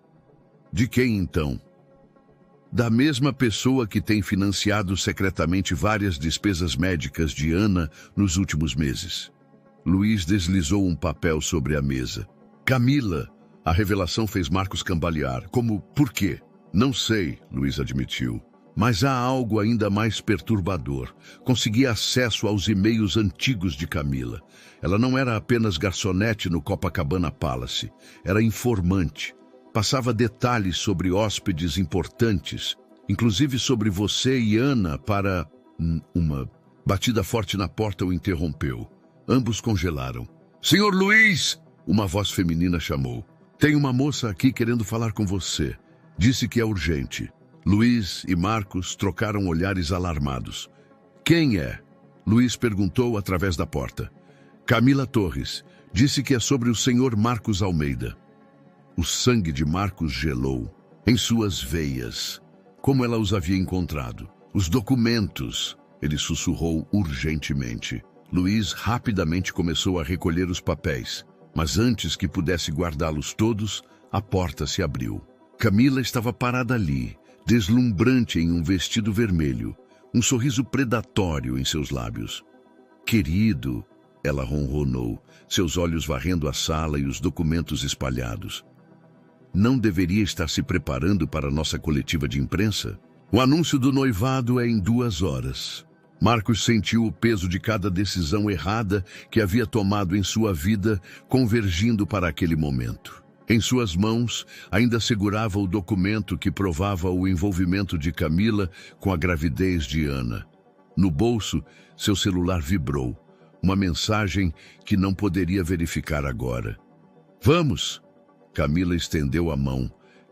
"De quem, então?" "Da mesma pessoa que tem financiado secretamente várias despesas médicas de Ana nos últimos meses." Luiz deslizou um papel sobre a mesa. "Camila." A revelação fez Marcos cambalear. "Como? Por quê?" "Não sei", Luiz admitiu. "Mas há algo ainda mais perturbador. Consegui acesso aos e-mails antigos de Camila. Ela não era apenas garçonete no Copacabana Palace. Era informante. Passava detalhes sobre hóspedes importantes, inclusive sobre você e Ana para... Uma batida forte na porta o interrompeu. Ambos congelaram. "Senhor Luiz!" Uma voz feminina chamou. Tem uma moça aqui querendo falar com você. Disse que é urgente. Luiz e Marcos trocaram olhares alarmados. Quem é? Luiz perguntou através da porta. Camila Torres. Disse que é sobre o senhor Marcos Almeida. O sangue de Marcos gelou em suas veias. Como ela os havia encontrado? Os documentos, ele sussurrou urgentemente. Luiz rapidamente começou a recolher os papéis, mas antes que pudesse guardá-los todos, a porta se abriu. Camila estava parada ali, deslumbrante em um vestido vermelho, um sorriso predatório em seus lábios. Querido, ela ronronou, seus olhos varrendo a sala e os documentos espalhados. Não deveria estar se preparando para nossa coletiva de imprensa? O anúncio do noivado é em 2 horas. Marcos sentiu o peso de cada decisão errada que havia tomado em sua vida convergindo para aquele momento. Em suas mãos, ainda segurava o documento que provava o envolvimento de Camila com a gravidez de Ana. No bolso, seu celular vibrou. Uma mensagem que não poderia verificar agora. Vamos! Camila estendeu a mão.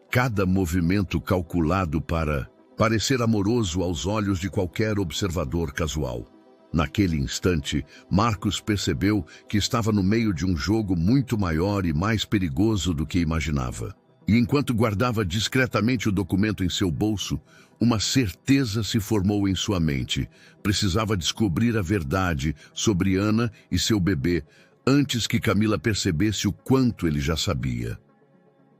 Cada movimento calculado para parecer amoroso aos olhos de qualquer observador casual. Naquele instante, Marcos percebeu que estava no meio de um jogo muito maior e mais perigoso do que imaginava. E enquanto guardava discretamente o documento em seu bolso, uma certeza se formou em sua mente. Precisava descobrir a verdade sobre Ana e seu bebê antes que Camila percebesse o quanto ele já sabia.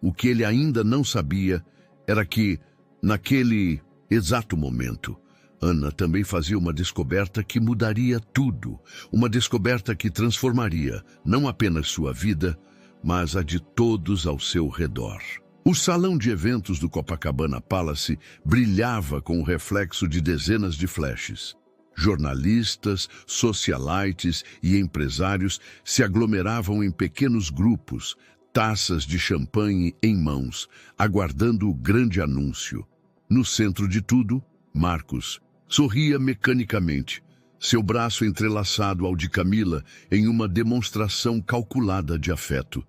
O que ele ainda não sabia era que, naquele exato momento, Ana também fazia uma descoberta que mudaria tudo. Uma descoberta que transformaria não apenas sua vida, mas a de todos ao seu redor. O salão de eventos do Copacabana Palace brilhava com o reflexo de dezenas de flashes. Jornalistas, socialites e empresários se aglomeravam em pequenos grupos, taças de champanhe em mãos, aguardando o grande anúncio. No centro de tudo, Marcos sorria mecanicamente, seu braço entrelaçado ao de Camila em uma demonstração calculada de afeto.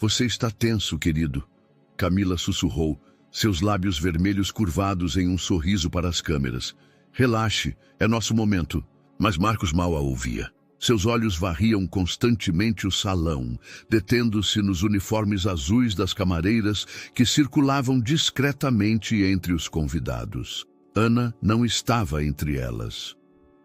Você está tenso, querido. Camila sussurrou, seus lábios vermelhos curvados em um sorriso para as câmeras. Relaxe, é nosso momento. Mas Marcos mal a ouvia. Seus olhos varriam constantemente o salão, detendo-se nos uniformes azuis das camareiras que circulavam discretamente entre os convidados. Ana não estava entre elas.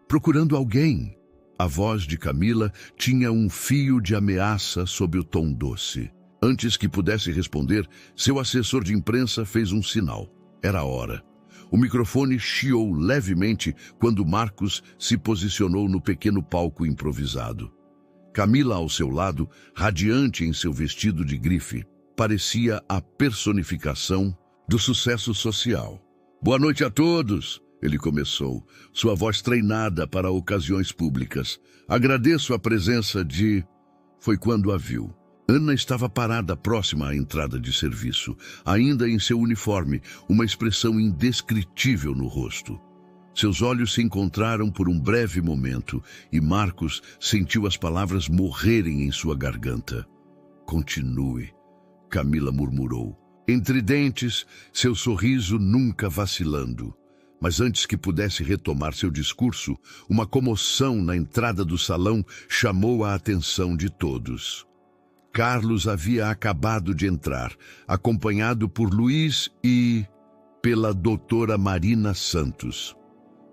Procurando alguém. A voz de Camila tinha um fio de ameaça sob o tom doce. Antes que pudesse responder, seu assessor de imprensa fez um sinal. Era a hora. O microfone chiou levemente quando Marcos se posicionou no pequeno palco improvisado. Camila, ao seu lado, radiante em seu vestido de grife, parecia a personificação do sucesso social. Boa noite a todos, ele começou, sua voz treinada para ocasiões públicas. Agradeço a presença de... Foi quando a viu. Ana estava parada próxima à entrada de serviço, ainda em seu uniforme, uma expressão indescritível no rosto. Seus olhos se encontraram por um breve momento e Marcos sentiu as palavras morrerem em sua garganta. Continue, Camila murmurou. Entre dentes, seu sorriso nunca vacilando. Mas antes que pudesse retomar seu discurso, uma comoção na entrada do salão chamou a atenção de todos. Carlos havia acabado de entrar, acompanhado por Luiz e pela doutora Marina Santos.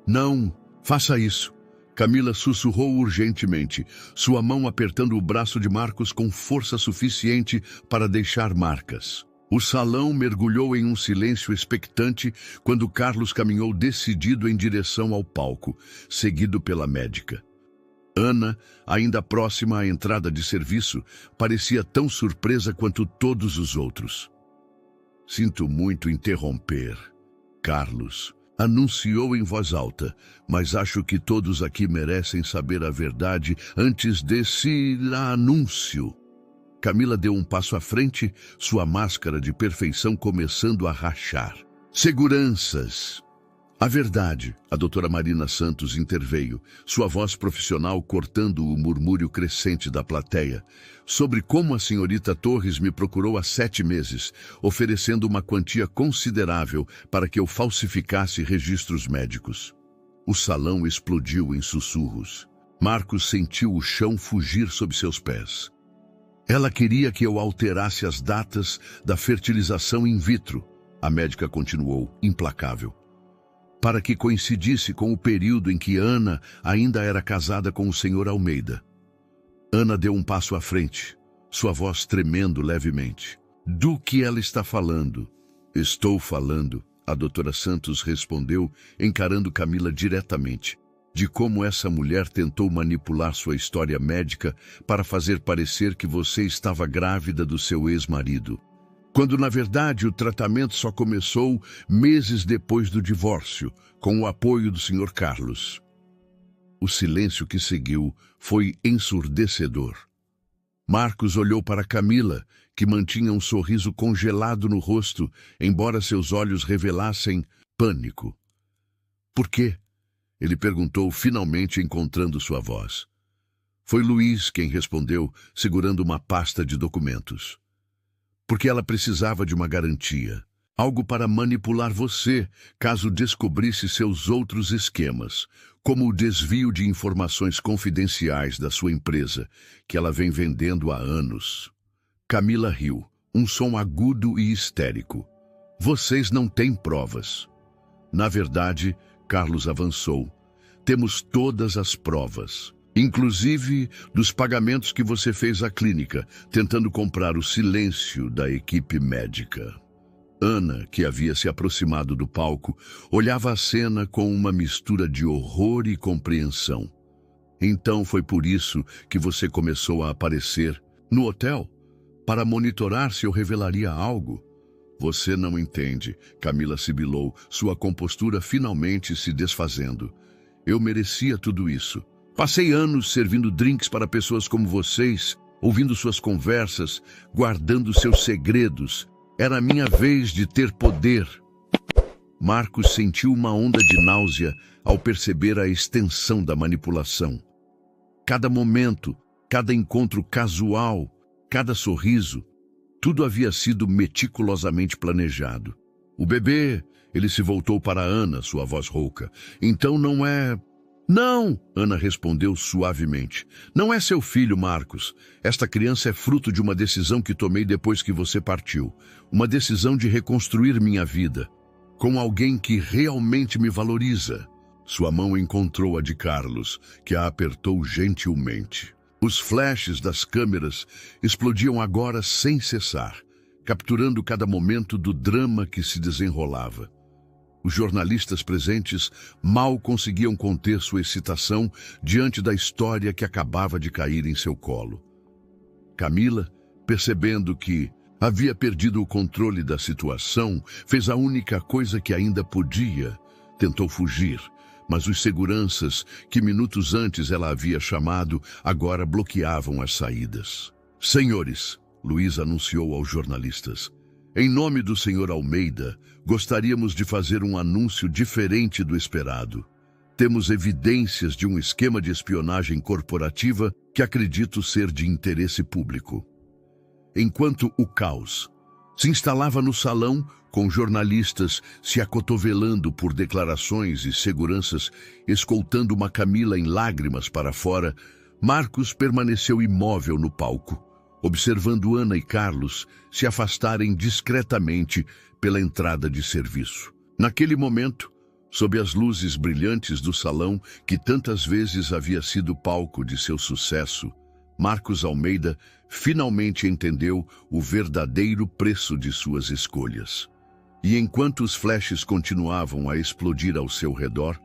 Não, faça isso. Camila sussurrou urgentemente, sua mão apertando o braço de Marcos com força suficiente para deixar marcas. O salão mergulhou em um silêncio expectante quando Carlos caminhou decidido em direção ao palco, seguido pela médica. Ana, ainda próxima à entrada de serviço, parecia tão surpresa quanto todos os outros. Sinto muito interromper, Carlos anunciou em voz alta, mas acho que todos aqui merecem saber a verdade antes desse anúncio. Camila deu um passo à frente, sua máscara de perfeição começando a rachar. Seguranças! A verdade, a doutora Marina Santos interveio, sua voz profissional cortando o murmúrio crescente da plateia, sobre como a senhorita Torres me procurou há 7 meses, oferecendo uma quantia considerável para que eu falsificasse registros médicos. O salão explodiu em sussurros. Marcos sentiu o chão fugir sob seus pés. Ela queria que eu alterasse as datas da fertilização in vitro, a médica continuou, implacável, para que coincidisse com o período em que Ana ainda era casada com o Sr. Almeida. Ana deu um passo à frente, sua voz tremendo levemente. Do que ela está falando? Estou falando, a doutora Santos respondeu, encarando Camila diretamente, de como essa mulher tentou manipular sua história médica para fazer parecer que você estava grávida do seu ex-marido, quando na verdade o tratamento só começou meses depois do divórcio, com o apoio do Sr. Carlos. O silêncio que seguiu foi ensurdecedor. Marcos olhou para Camila, que mantinha um sorriso congelado no rosto, embora seus olhos revelassem pânico. Por quê? Ele perguntou, finalmente encontrando sua voz. Foi Luiz quem respondeu, segurando uma pasta de documentos. Porque ela precisava de uma garantia, algo para manipular você, caso descobrisse seus outros esquemas, como o desvio de informações confidenciais da sua empresa, que ela vem vendendo há anos. Camila riu, um som agudo e histérico. Vocês não têm provas. Na verdade, Carlos avançou, temos todas as provas. Inclusive dos pagamentos que você fez à clínica, tentando comprar o silêncio da equipe médica. Ana, que havia se aproximado do palco, olhava a cena com uma mistura de horror e compreensão. Então foi por isso que você começou a aparecer no hotel, para monitorar se eu revelaria algo. Você não entende, Camila sibilou, sua compostura finalmente se desfazendo. Eu merecia tudo isso. Passei anos servindo drinks para pessoas como vocês, ouvindo suas conversas, guardando seus segredos. Era a minha vez de ter poder. Marcos sentiu uma onda de náusea ao perceber a extensão da manipulação. Cada momento, cada encontro casual, cada sorriso, tudo havia sido meticulosamente planejado. O bebê, ele se voltou para Ana, sua voz rouca. Então não é... Não, Ana respondeu suavemente. Não é seu filho, Marcos. Esta criança é fruto de uma decisão que tomei depois que você partiu. Uma decisão de reconstruir minha vida, com alguém que realmente me valoriza. Sua mão encontrou a de Carlos, que a apertou gentilmente. Os flashes das câmeras explodiam agora sem cessar, capturando cada momento do drama que se desenrolava. Os jornalistas presentes mal conseguiam conter sua excitação diante da história que acabava de cair em seu colo. Camila, percebendo que havia perdido o controle da situação, fez a única coisa que ainda podia. Tentou fugir, mas os seguranças, que minutos antes ela havia chamado, agora bloqueavam as saídas. Senhores, Luiz anunciou aos jornalistas, em nome do Sr. Almeida, gostaríamos de fazer um anúncio diferente do esperado. Temos evidências de um esquema de espionagem corporativa que acredito ser de interesse público. Enquanto o caos se instalava no salão, com jornalistas se acotovelando por declarações e seguranças escoltando uma Camila em lágrimas para fora, Marcos permaneceu imóvel no palco, observando Ana e Carlos se afastarem discretamente pela entrada de serviço. Naquele momento, sob as luzes brilhantes do salão que tantas vezes havia sido palco de seu sucesso, Marcos Almeida finalmente entendeu o verdadeiro preço de suas escolhas. E enquanto os flashes continuavam a explodir ao seu redor,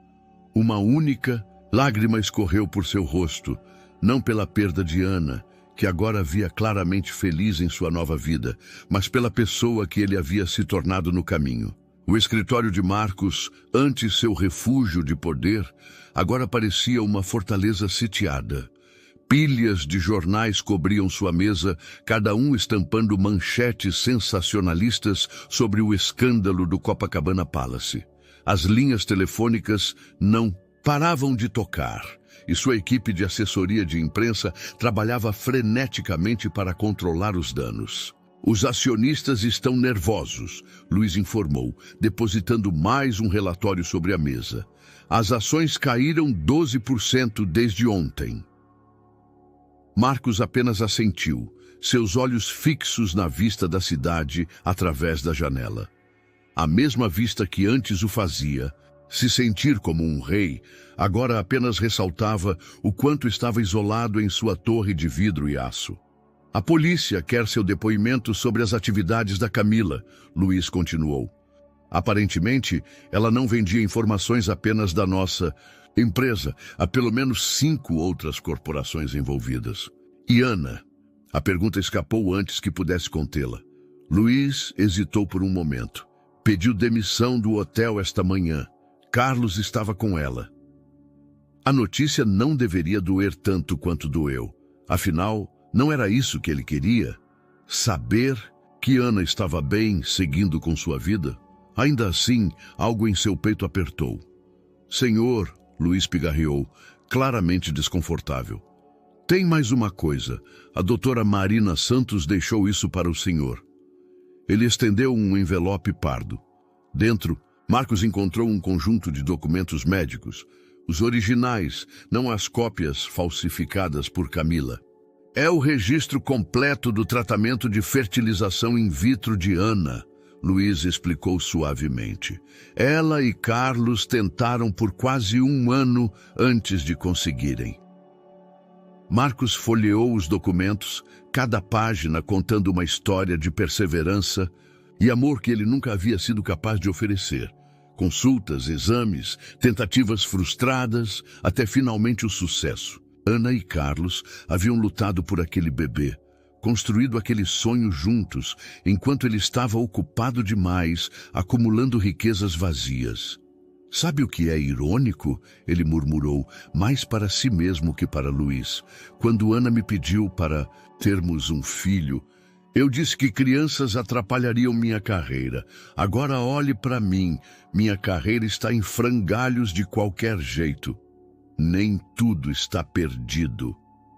uma única lágrima escorreu por seu rosto, não pela perda de Ana, que agora via claramente feliz em sua nova vida, mas pela pessoa que ele havia se tornado no caminho. O escritório de Marcos, antes seu refúgio de poder, agora parecia uma fortaleza sitiada. Pilhas de jornais cobriam sua mesa, cada um estampando manchetes sensacionalistas sobre o escândalo do Copacabana Palace. As linhas telefônicas não paravam de tocar, e sua equipe de assessoria de imprensa trabalhava freneticamente para controlar os danos. Os acionistas estão nervosos, Luiz informou, depositando mais um relatório sobre a mesa. As ações caíram 12% desde ontem. Marcos apenas assentiu, seus olhos fixos na vista da cidade através da janela. A mesma vista que antes o fazia se sentir como um rei, agora apenas ressaltava o quanto estava isolado em sua torre de vidro e aço. A polícia quer seu depoimento sobre as atividades da Camila, Luiz continuou. Aparentemente, ela não vendia informações apenas da nossa empresa. Há pelo menos 5 outras corporações envolvidas. E Ana? A pergunta escapou antes que pudesse contê-la. Luiz hesitou por um momento. Pediu demissão do hotel esta manhã. Carlos estava com ela. A notícia não deveria doer tanto quanto doeu. Afinal, não era isso que ele queria? Saber que Ana estava bem, seguindo com sua vida? Ainda assim, algo em seu peito apertou. Senhor, Luiz pigarreou, claramente desconfortável. Tem mais uma coisa. A doutora Marina Santos deixou isso para o senhor. Ele estendeu um envelope pardo. Dentro, Marcos encontrou um conjunto de documentos médicos, os originais, não as cópias falsificadas por Camila. É o registro completo do tratamento de fertilização in vitro de Ana, Luiz explicou suavemente. Ela e Carlos tentaram por quase 1 ano antes de conseguirem. Marcos folheou os documentos, cada página contando uma história de perseverança e amor que ele nunca havia sido capaz de oferecer. Consultas, exames, tentativas frustradas, até finalmente o sucesso. Ana e Carlos haviam lutado por aquele bebê, construído aquele sonho juntos, enquanto ele estava ocupado demais, acumulando riquezas vazias. Sabe o que é irônico? Ele murmurou, mais para si mesmo que para Luiz. Quando Ana me pediu para termos um filho, eu disse que crianças atrapalhariam minha carreira. Agora olhe para mim, minha carreira está em frangalhos de qualquer jeito. Nem tudo está perdido,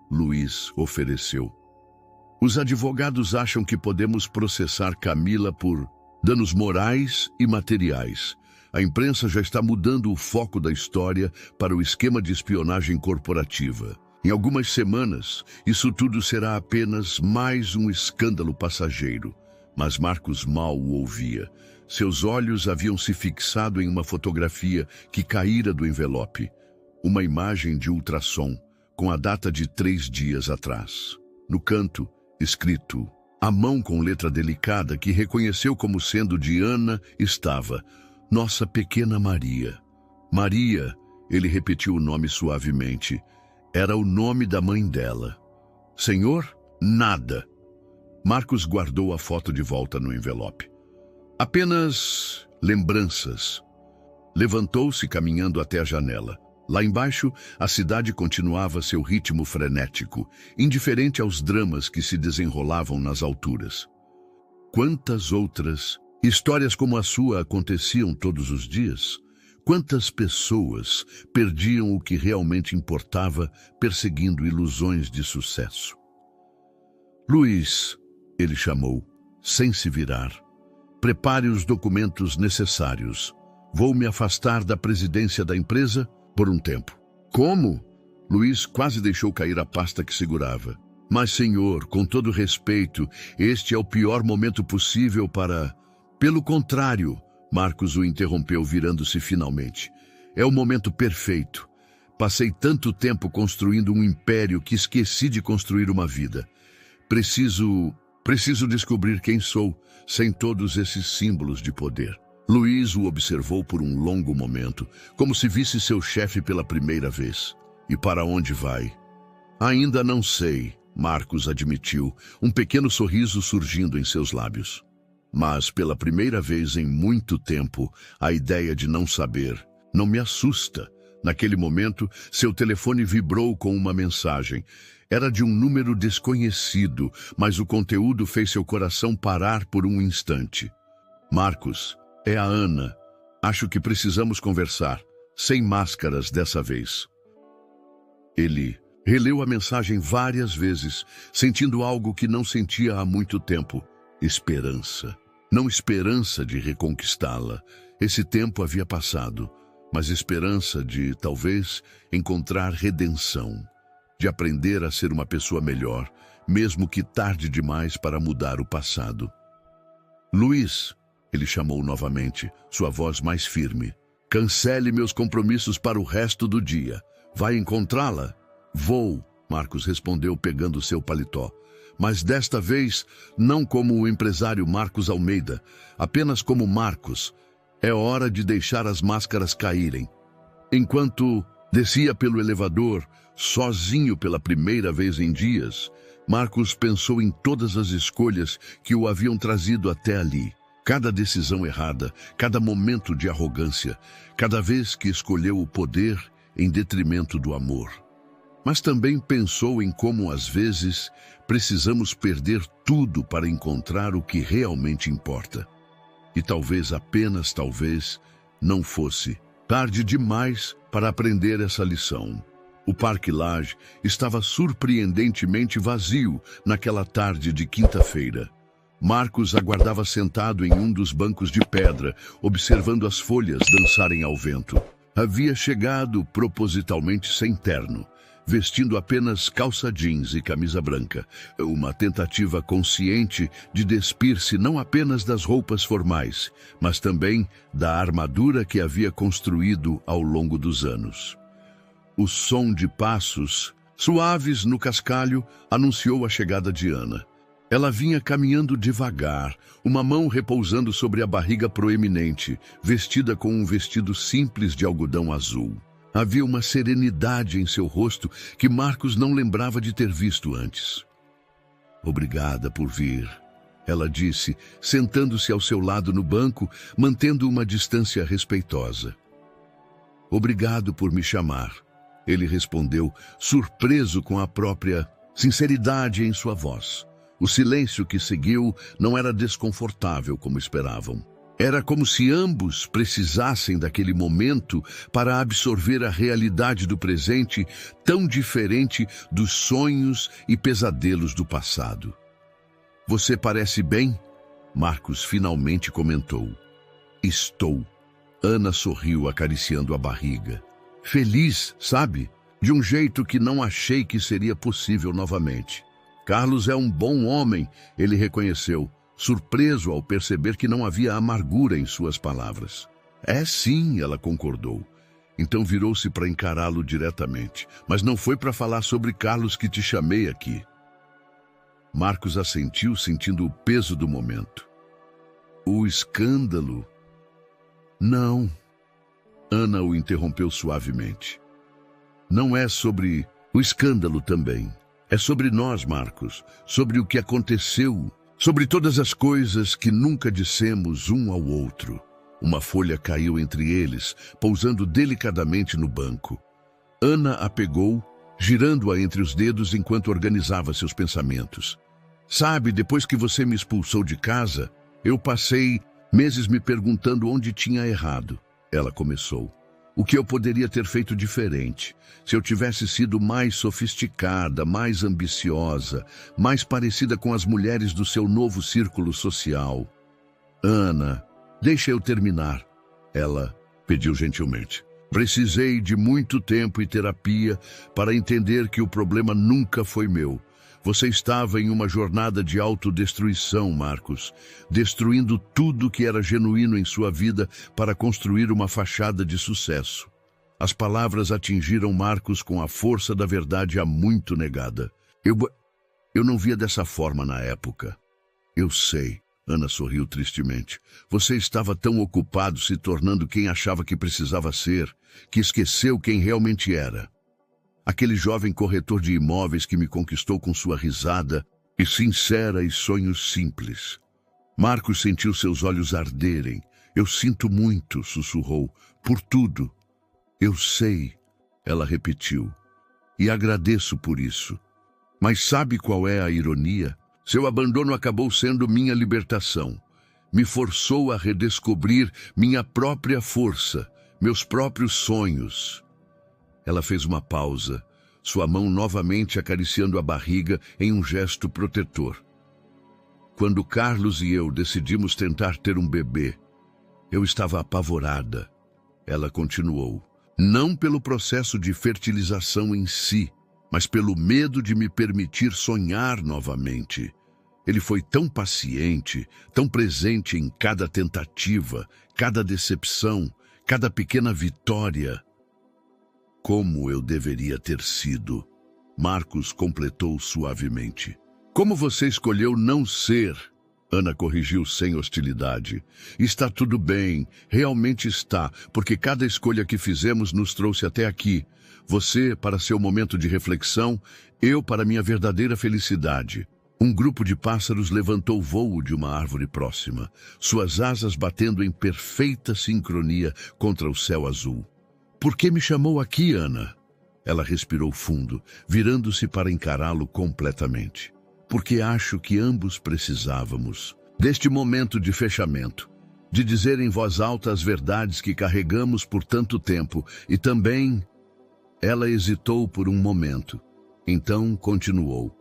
Luiz ofereceu. Os advogados acham que podemos processar Camila por danos morais e materiais. A imprensa já está mudando o foco da história para o esquema de espionagem corporativa. Em algumas semanas, isso tudo será apenas mais um escândalo passageiro. Mas Marcos mal o ouvia. Seus olhos haviam se fixado em uma fotografia que caíra do envelope. Uma imagem de ultrassom, com a data de 3 dias atrás. No canto, escrito, a mão com letra delicada que reconheceu como sendo de Ana estava, nossa pequena Maria. Maria, ele repetiu o nome suavemente. Era o nome da mãe dela. Senhor, nada. Marcos guardou a foto de volta no envelope. Apenas lembranças. Levantou-se caminhando até a janela. Lá embaixo, a cidade continuava seu ritmo frenético, indiferente aos dramas que se desenrolavam nas alturas. Quantas outras histórias como a sua aconteciam todos os dias? Quantas pessoas perdiam o que realmente importava perseguindo ilusões de sucesso? Luiz, ele chamou, sem se virar. Prepare os documentos necessários. Vou me afastar da presidência da empresa por um tempo. Como? Luiz quase deixou cair a pasta que segurava. Mas, senhor, com todo respeito, este é o pior momento possível para... Pelo contrário, Marcos o interrompeu, virando-se finalmente. É o momento perfeito. Passei tanto tempo construindo um império que esqueci de construir uma vida. Preciso descobrir quem sou, sem todos esses símbolos de poder. Luiz o observou por um longo momento, como se visse seu chefe pela primeira vez. E para onde vai? Ainda não sei, Marcos admitiu, um pequeno sorriso surgindo em seus lábios. Mas, pela primeira vez em muito tempo, a ideia de não saber não me assusta. Naquele momento, seu telefone vibrou com uma mensagem. Era de um número desconhecido, mas o conteúdo fez seu coração parar por um instante. Marcos, é a Ana. Acho que precisamos conversar, sem máscaras dessa vez. Ele releu a mensagem várias vezes, sentindo algo que não sentia há muito tempo: esperança. Não esperança de reconquistá-la. Esse tempo havia passado, mas esperança de, talvez, encontrar redenção, de aprender a ser uma pessoa melhor, mesmo que tarde demais para mudar o passado. Luiz, ele chamou novamente, sua voz mais firme. Cancele meus compromissos para o resto do dia. Vai encontrá-la? Vou, Marcos respondeu pegando seu paletó. Mas desta vez, não como o empresário Marcos Almeida, apenas como Marcos. É hora de deixar as máscaras caírem. Enquanto descia pelo elevador, sozinho pela primeira vez em dias, Marcos pensou em todas as escolhas que o haviam trazido até ali. Cada decisão errada, cada momento de arrogância, cada vez que escolheu o poder em detrimento do amor. Mas também pensou em como, às vezes, precisamos perder tudo para encontrar o que realmente importa. E talvez, apenas talvez, não fosse tarde demais para aprender essa lição. O Parque Lage estava surpreendentemente vazio naquela tarde de quinta-feira. Marcos aguardava sentado em um dos bancos de pedra, observando as folhas dançarem ao vento. Havia chegado propositalmente sem terno, vestindo apenas calça jeans e camisa branca, uma tentativa consciente de despir-se não apenas das roupas formais, mas também da armadura que havia construído ao longo dos anos. O som de passos suaves no cascalho anunciou a chegada de Ana. Ela vinha caminhando devagar, uma mão repousando sobre a barriga proeminente, vestida com um vestido simples de algodão azul. Havia uma serenidade em seu rosto que Marcos não lembrava de ter visto antes. Obrigada por vir, ela disse, sentando-se ao seu lado no banco, mantendo uma distância respeitosa. Obrigado por me chamar, ele respondeu, surpreso com a própria sinceridade em sua voz. O silêncio que seguiu não era desconfortável como esperavam. Era como se ambos precisassem daquele momento para absorver a realidade do presente, tão diferente dos sonhos e pesadelos do passado. Você parece bem? Marcos finalmente comentou. Estou. Ana sorriu, acariciando a barriga. Feliz, sabe? De um jeito que não achei que seria possível novamente. Carlos é um bom homem, ele reconheceu, surpreso ao perceber que não havia amargura em suas palavras. É sim, ela concordou. Então virou-se para encará-lo diretamente. Mas não foi para falar sobre Carlos que te chamei aqui. Marcos assentiu, sentindo o peso do momento. O escândalo? Não. Ana o interrompeu suavemente. Não é sobre o escândalo também. É sobre nós, Marcos, sobre o que aconteceu, sobre todas as coisas que nunca dissemos um ao outro. Uma folha caiu entre eles, pousando delicadamente no banco. Ana a pegou, girando-a entre os dedos enquanto organizava seus pensamentos. Sabe, depois que você me expulsou de casa, eu passei meses me perguntando onde tinha errado. Ela começou. O que eu poderia ter feito diferente? Se eu tivesse sido mais sofisticada, mais ambiciosa, mais parecida com as mulheres do seu novo círculo social. Ana, deixa eu terminar. Ela pediu gentilmente. Precisei de muito tempo e terapia para entender que o problema nunca foi meu. Você estava em uma jornada de autodestruição, Marcos, destruindo tudo que era genuíno em sua vida para construir uma fachada de sucesso. As palavras atingiram Marcos com a força da verdade há muito negada. Eu não via dessa forma na época. Eu sei, Ana sorriu tristemente. Você estava tão ocupado se tornando quem achava que precisava ser, que esqueceu quem realmente era. Aquele jovem corretor de imóveis que me conquistou com sua risada e sincera e sonhos simples. Marcos sentiu seus olhos arderem. Eu sinto muito, sussurrou, por tudo. Eu sei, ela repetiu, e agradeço por isso. Mas sabe qual é a ironia? Seu abandono acabou sendo minha libertação. Me forçou a redescobrir minha própria força, meus próprios sonhos. Ela fez uma pausa, sua mão novamente acariciando a barriga em um gesto protetor. Quando Carlos e eu decidimos tentar ter um bebê, eu estava apavorada. Ela continuou. Não pelo processo de fertilização em si, mas pelo medo de me permitir sonhar novamente. Ele foi tão paciente, tão presente em cada tentativa, cada decepção, cada pequena vitória. Como eu deveria ter sido? Marcos completou suavemente. Como você escolheu não ser? Ana corrigiu sem hostilidade. Está tudo bem, realmente está, porque cada escolha que fizemos nos trouxe até aqui. Você para seu momento de reflexão, eu para minha verdadeira felicidade. Um grupo de pássaros levantou voo de uma árvore próxima, suas asas batendo em perfeita sincronia contra o céu azul. Por que me chamou aqui, Ana? Ela respirou fundo, virando-se para encará-lo completamente. Porque acho que ambos precisávamos deste momento de fechamento, de dizer em voz alta as verdades que carregamos por tanto tempo e também... Ela hesitou por um momento, então continuou.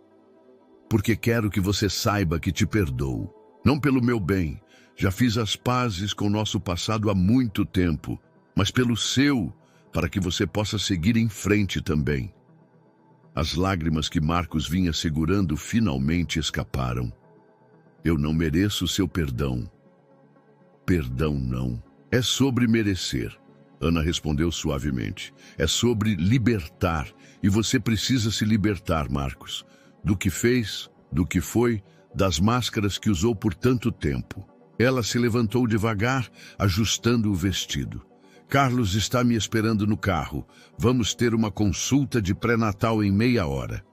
Porque quero que você saiba que te perdoo, não pelo meu bem, já fiz as pazes com nosso passado há muito tempo, mas pelo seu, para que você possa seguir em frente também. As lágrimas que Marcos vinha segurando finalmente escaparam. Eu não mereço seu perdão. Perdão não. É sobre merecer. Ana respondeu suavemente. É sobre libertar. E você precisa se libertar, Marcos. Do que fez, do que foi, das máscaras que usou por tanto tempo. Ela se levantou devagar, ajustando o vestido. Carlos está me esperando no carro. Vamos ter uma consulta de pré-natal em meia hora.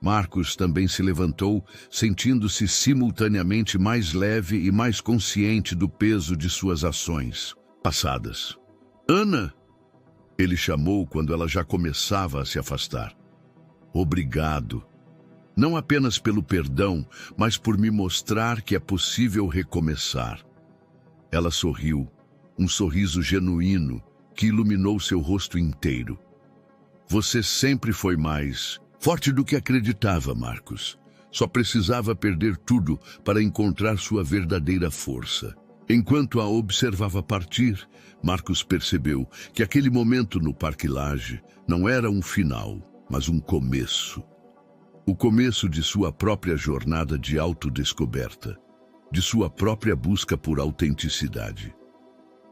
Marcos também se levantou, sentindo-se simultaneamente mais leve e mais consciente do peso de suas ações passadas. Ana! Ele chamou quando ela já começava a se afastar. Obrigado. Não apenas pelo perdão, mas por me mostrar que é possível recomeçar. Ela sorriu. Um sorriso genuíno que iluminou seu rosto inteiro. Você sempre foi mais forte do que acreditava, Marcos. Só precisava perder tudo para encontrar sua verdadeira força. Enquanto a observava partir, Marcos percebeu que aquele momento no Parque Lage não era um final, mas um começo. O começo de sua própria jornada de autodescoberta, de sua própria busca por autenticidade.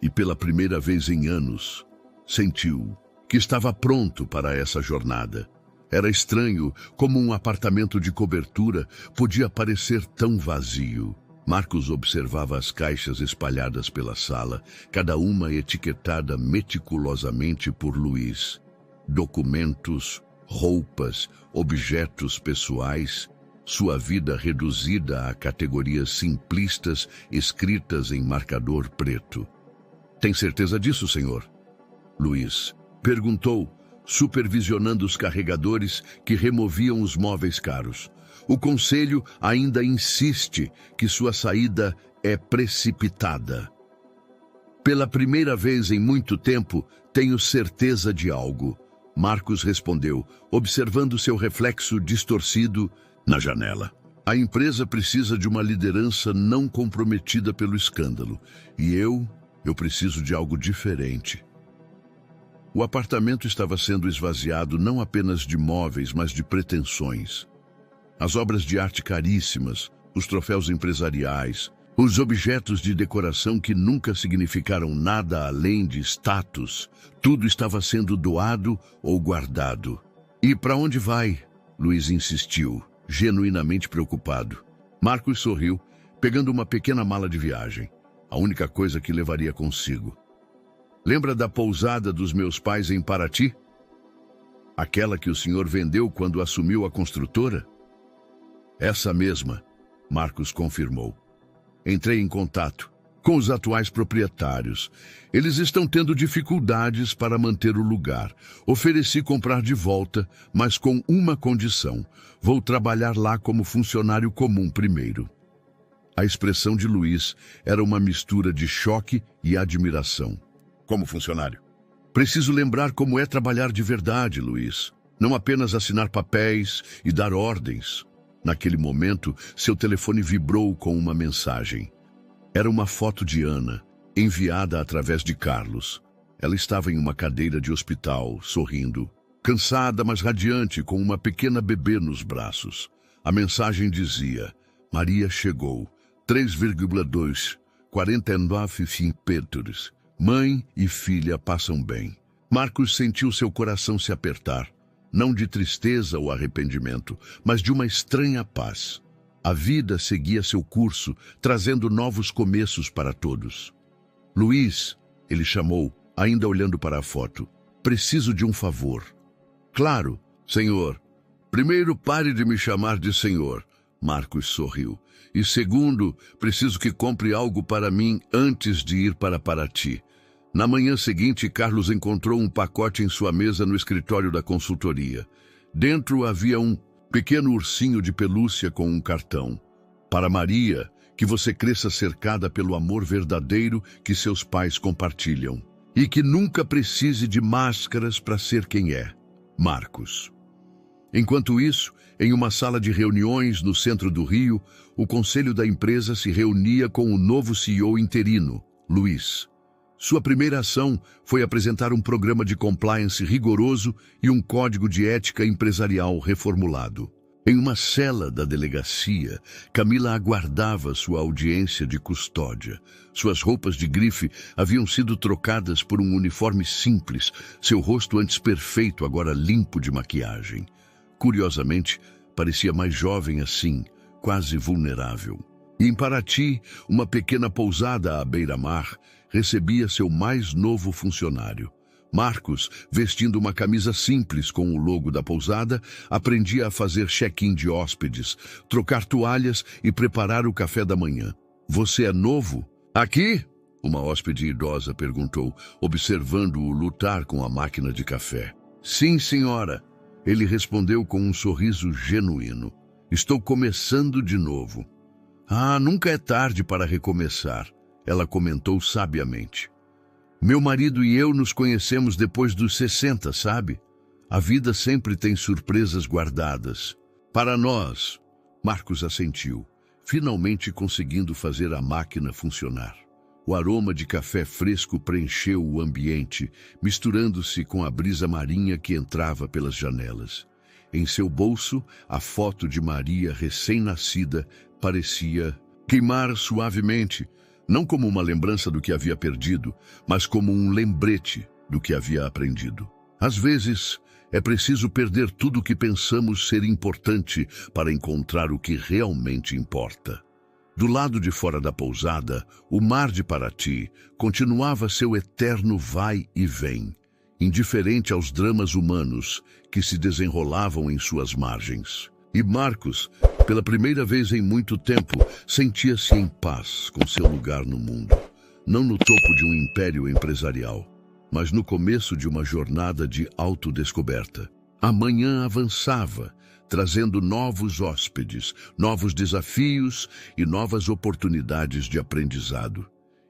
E pela primeira vez em anos, sentiu que estava pronto para essa jornada. Era estranho como um apartamento de cobertura podia parecer tão vazio. Marcos observava as caixas espalhadas pela sala, cada uma etiquetada meticulosamente por Luiz. Documentos, roupas, objetos pessoais, sua vida reduzida a categorias simplistas escritas em marcador preto. Tem certeza disso, senhor? Luiz perguntou, supervisionando os carregadores que removiam os móveis caros. O conselho ainda insiste que sua saída é precipitada. Pela primeira vez em muito tempo, tenho certeza de algo. Marcos respondeu, observando seu reflexo distorcido na janela. A empresa precisa de uma liderança não comprometida pelo escândalo. E eu preciso de algo diferente. O apartamento estava sendo esvaziado não apenas de móveis, mas de pretensões. As obras de arte caríssimas, os troféus empresariais, os objetos de decoração que nunca significaram nada além de status, tudo estava sendo doado ou guardado. E para onde vai? Luiz insistiu, genuinamente preocupado. Marcos sorriu, pegando uma pequena mala de viagem. A única coisa que levaria consigo. Lembra da pousada dos meus pais em Paraty? Aquela que o senhor vendeu quando assumiu a construtora? Essa mesma, Marcos confirmou. Entrei em contato com os atuais proprietários. Eles estão tendo dificuldades para manter o lugar. Ofereci comprar de volta, mas com uma condição. Vou trabalhar lá como funcionário comum primeiro. A expressão de Luiz era uma mistura de choque e admiração. Como funcionário. Preciso lembrar como é trabalhar de verdade, Luiz. Não apenas assinar papéis e dar ordens. Naquele momento, seu telefone vibrou com uma mensagem. Era uma foto de Ana, enviada através de Carlos. Ela estava em uma cadeira de hospital, sorrindo. Cansada, mas radiante, com uma pequena bebê nos braços. A mensagem dizia: Maria chegou. 3,2, 49 Peters. Mãe e filha passam bem. Marcos sentiu seu coração se apertar. Não de tristeza ou arrependimento, mas de uma estranha paz. A vida seguia seu curso, trazendo novos começos para todos. Luiz, ele chamou, ainda olhando para a foto. Preciso de um favor. Claro, senhor. Primeiro, pare de me chamar de senhor. Marcos sorriu. E segundo, preciso que compre algo para mim antes de ir para Paraty. Na manhã seguinte, Carlos encontrou um pacote em sua mesa no escritório da consultoria. Dentro havia um pequeno ursinho de pelúcia com um cartão. Para Maria, que você cresça cercada pelo amor verdadeiro que seus pais compartilham. E que nunca precise de máscaras para ser quem é. Marcos. Enquanto isso, em uma sala de reuniões no centro do Rio, o conselho da empresa se reunia com o novo CEO interino, Luiz. Sua primeira ação foi apresentar um programa de compliance rigoroso e um código de ética empresarial reformulado. Em uma cela da delegacia, Camila aguardava sua audiência de custódia. Suas roupas de grife haviam sido trocadas por um uniforme simples, seu rosto antes perfeito, agora limpo de maquiagem. Curiosamente, parecia mais jovem assim, quase vulnerável. E em Paraty, uma pequena pousada à beira-mar recebia seu mais novo funcionário. Marcos, vestindo uma camisa simples com o logo da pousada, aprendia a fazer check-in de hóspedes, trocar toalhas e preparar o café da manhã. Você é novo? Aqui? Uma hóspede idosa perguntou, observando-o lutar com a máquina de café. Sim, senhora. Ele respondeu com um sorriso genuíno. Estou começando de novo. Ah, nunca é tarde para recomeçar, ela comentou sabiamente. Meu marido e eu nos conhecemos depois dos 60, sabe? A vida sempre tem surpresas guardadas. Para nós, Marcos assentiu, finalmente conseguindo fazer a máquina funcionar. O aroma de café fresco preencheu o ambiente, misturando-se com a brisa marinha que entrava pelas janelas. Em seu bolso, a foto de Maria recém-nascida parecia queimar suavemente, não como uma lembrança do que havia perdido, mas como um lembrete do que havia aprendido. Às vezes, é preciso perder tudo o que pensamos ser importante para encontrar o que realmente importa. Do lado de fora da pousada, o mar de Paraty continuava seu eterno vai e vem, indiferente aos dramas humanos que se desenrolavam em suas margens. E Marcos, pela primeira vez em muito tempo, sentia-se em paz com seu lugar no mundo. Não no topo de um império empresarial, mas no começo de uma jornada de autodescoberta. A manhã avançava, trazendo novos hóspedes, novos desafios e novas oportunidades de aprendizado.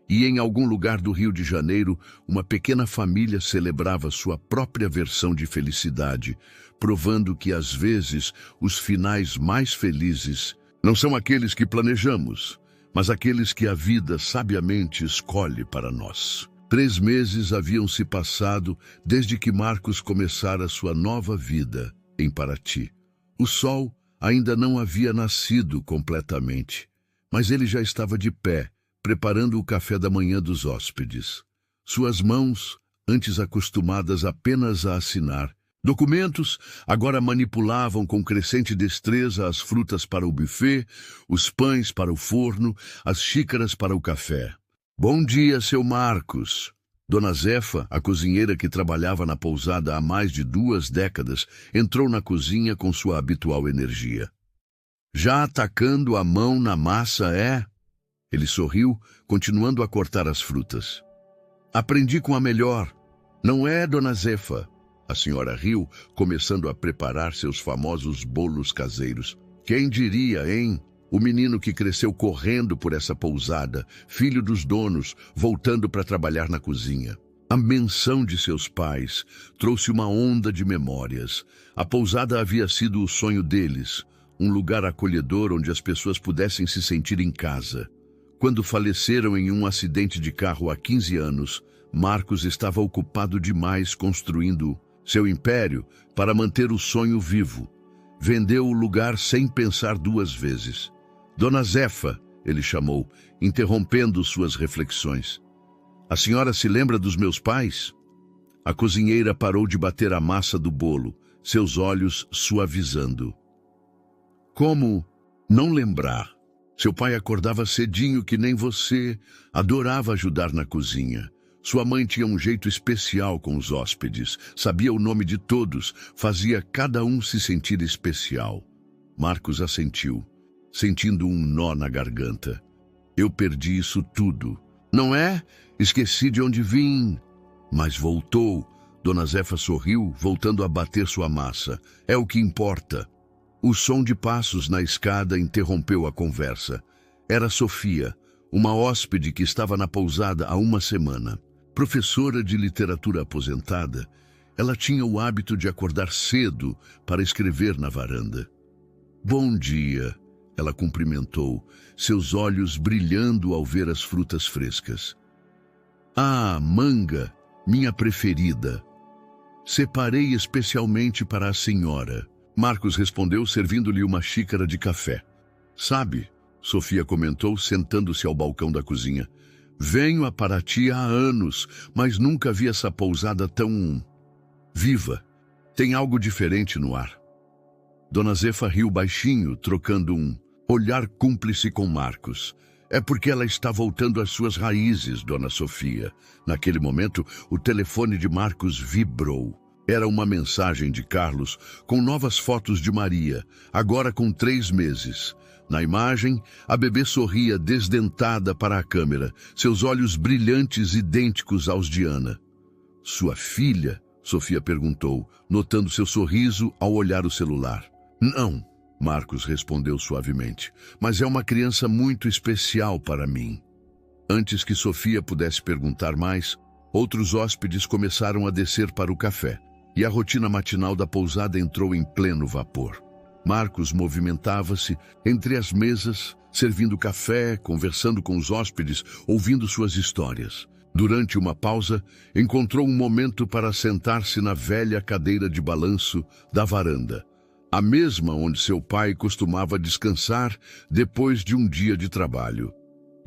E em algum lugar do Rio de Janeiro, uma pequena família celebrava sua própria versão de felicidade, provando que, às vezes, os finais mais felizes não são aqueles que planejamos, mas aqueles que a vida sabiamente escolhe para nós. 3 meses haviam se passado desde que Marcos começara sua nova vida em Paraty. O sol ainda não havia nascido completamente, mas ele já estava de pé, preparando o café da manhã dos hóspedes. Suas mãos, antes acostumadas apenas a assinar documentos, agora manipulavam com crescente destreza as frutas para o buffet, os pães para o forno, as xícaras para o café. Bom dia, seu Marcos. Dona Zefa, a cozinheira que trabalhava na pousada há mais de 2 décadas, entrou na cozinha com sua habitual energia. Já atacando a mão na massa, é? Ele sorriu, continuando a cortar as frutas. Aprendi com a melhor. Não é, Dona Zefa? A senhora riu, começando a preparar seus famosos bolos caseiros. Quem diria, hein? O menino que cresceu correndo por essa pousada, filho dos donos, voltando para trabalhar na cozinha. A menção de seus pais trouxe uma onda de memórias. A pousada havia sido o sonho deles, um lugar acolhedor onde as pessoas pudessem se sentir em casa. Quando faleceram em um acidente de carro há 15 anos, Marcos estava ocupado demais construindo seu império para manter o sonho vivo. Vendeu o lugar sem pensar duas vezes. Dona Zefa, ele chamou, interrompendo suas reflexões. A senhora se lembra dos meus pais? A cozinheira parou de bater a massa do bolo, seus olhos suavizando. Como não lembrar? Seu pai acordava cedinho que nem você, adorava ajudar na cozinha. Sua mãe tinha um jeito especial com os hóspedes, sabia o nome de todos, fazia cada um se sentir especial. Marcos assentiu, sentindo um nó na garganta. Eu perdi isso tudo. Não é? Esqueci de onde vim. Mas voltou. Dona Zefa sorriu, voltando a bater sua massa. É o que importa. O som de passos na escada interrompeu a conversa. Era Sofia, uma hóspede que estava na pousada há uma semana. Professora de literatura aposentada, ela tinha o hábito de acordar cedo para escrever na varanda. Bom dia, ela cumprimentou, seus olhos brilhando ao ver as frutas frescas. Ah, manga, minha preferida. Separei especialmente para a senhora. Marcos respondeu, servindo-lhe uma xícara de café. Sabe, Sofia comentou, sentando-se ao balcão da cozinha. Venho a Paraty há anos, mas nunca vi essa pousada tão viva. Tem algo diferente no ar. Dona Zefa riu baixinho, trocando um olhar cúmplice com Marcos. É porque ela está voltando às suas raízes, Dona Sofia. Naquele momento, o telefone de Marcos vibrou. Era uma mensagem de Carlos com novas fotos de Maria, agora com 3 meses. Na imagem, a bebê sorria desdentada para a câmera, seus olhos brilhantes idênticos aos de Ana. Sua filha? Sofia perguntou, notando seu sorriso ao olhar o celular. Não, Marcos respondeu suavemente, mas é uma criança muito especial para mim. Antes que Sofia pudesse perguntar mais, outros hóspedes começaram a descer para o café, e a rotina matinal da pousada entrou em pleno vapor. Marcos movimentava-se entre as mesas, servindo café, conversando com os hóspedes, ouvindo suas histórias. Durante uma pausa, encontrou um momento para sentar-se na velha cadeira de balanço da varanda, a mesma onde seu pai costumava descansar depois de um dia de trabalho.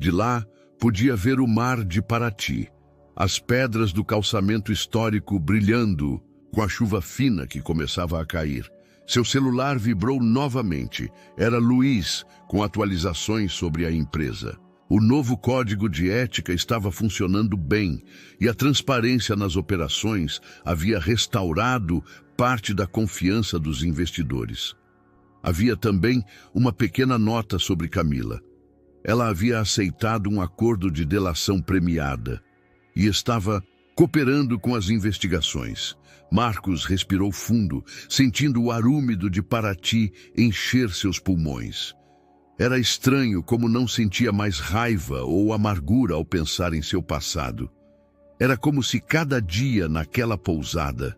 De lá, podia ver o mar de Paraty, as pedras do calçamento histórico brilhando com a chuva fina que começava a cair. Seu celular vibrou novamente. Era Luiz, com atualizações sobre a empresa. O novo código de ética estava funcionando bem e a transparência nas operações havia restaurado parte da confiança dos investidores. Havia também uma pequena nota sobre Camila. Ela havia aceitado um acordo de delação premiada e estava cooperando com as investigações. Marcos respirou fundo, sentindo o ar úmido de Paraty encher seus pulmões. Era estranho como não sentia mais raiva ou amargura ao pensar em seu passado. Era como se cada dia naquela pousada,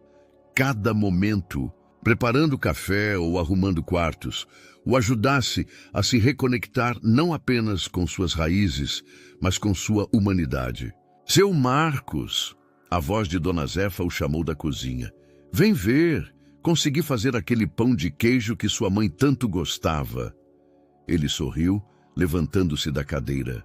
cada momento, preparando café ou arrumando quartos, o ajudasse a se reconectar não apenas com suas raízes, mas com sua humanidade. Seu Marcos! A voz de Dona Zefa o chamou da cozinha. Vem ver, consegui fazer aquele pão de queijo que sua mãe tanto gostava. Ele sorriu, levantando-se da cadeira.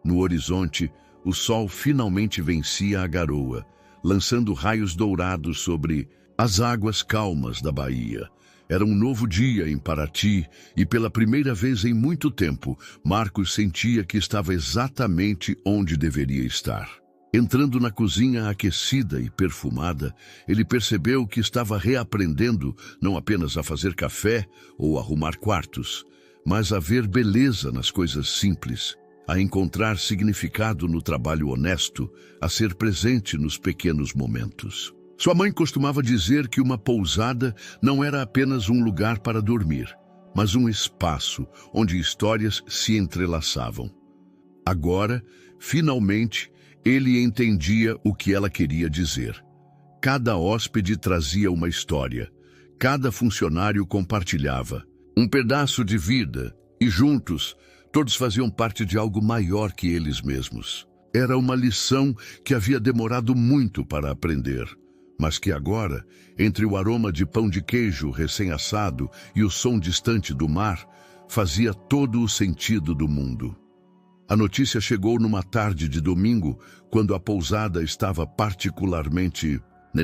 No horizonte, o sol finalmente vencia a garoa, lançando raios dourados sobre as águas calmas da Bahia. Era um novo dia em Paraty e pela primeira vez em muito tempo, Marcos sentia que estava exatamente onde deveria estar. Entrando na cozinha aquecida e perfumada, ele percebeu que estava reaprendendo não apenas a fazer café ou arrumar quartos, mas a ver beleza nas coisas simples, a encontrar significado no trabalho honesto, a ser presente nos pequenos momentos. Sua mãe costumava dizer que uma pousada não era apenas um lugar para dormir, mas um espaço onde histórias se entrelaçavam. Agora, finalmente, ele entendia o que ela queria dizer. Cada hóspede trazia uma história, cada funcionário compartilhava um pedaço de vida e juntos, todos faziam parte de algo maior que eles mesmos. Era uma lição que havia demorado muito para aprender, mas que agora, entre o aroma de pão de queijo recém-assado e o som distante do mar, fazia todo o sentido do mundo. A notícia chegou numa tarde de domingo, quando a pousada estava particularmente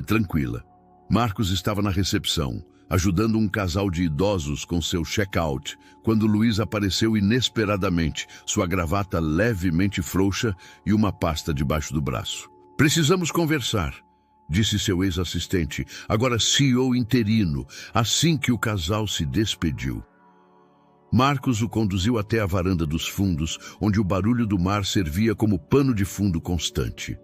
tranquila. Marcos estava na recepção, ajudando um casal de idosos com seu check-out, quando Luiz apareceu inesperadamente, sua gravata levemente frouxa e uma pasta debaixo do braço. "Precisamos conversar", disse seu ex-assistente, agora CEO interino, assim que o casal se despediu. Marcos o conduziu até a varanda dos fundos, onde o barulho do mar servia como pano de fundo constante.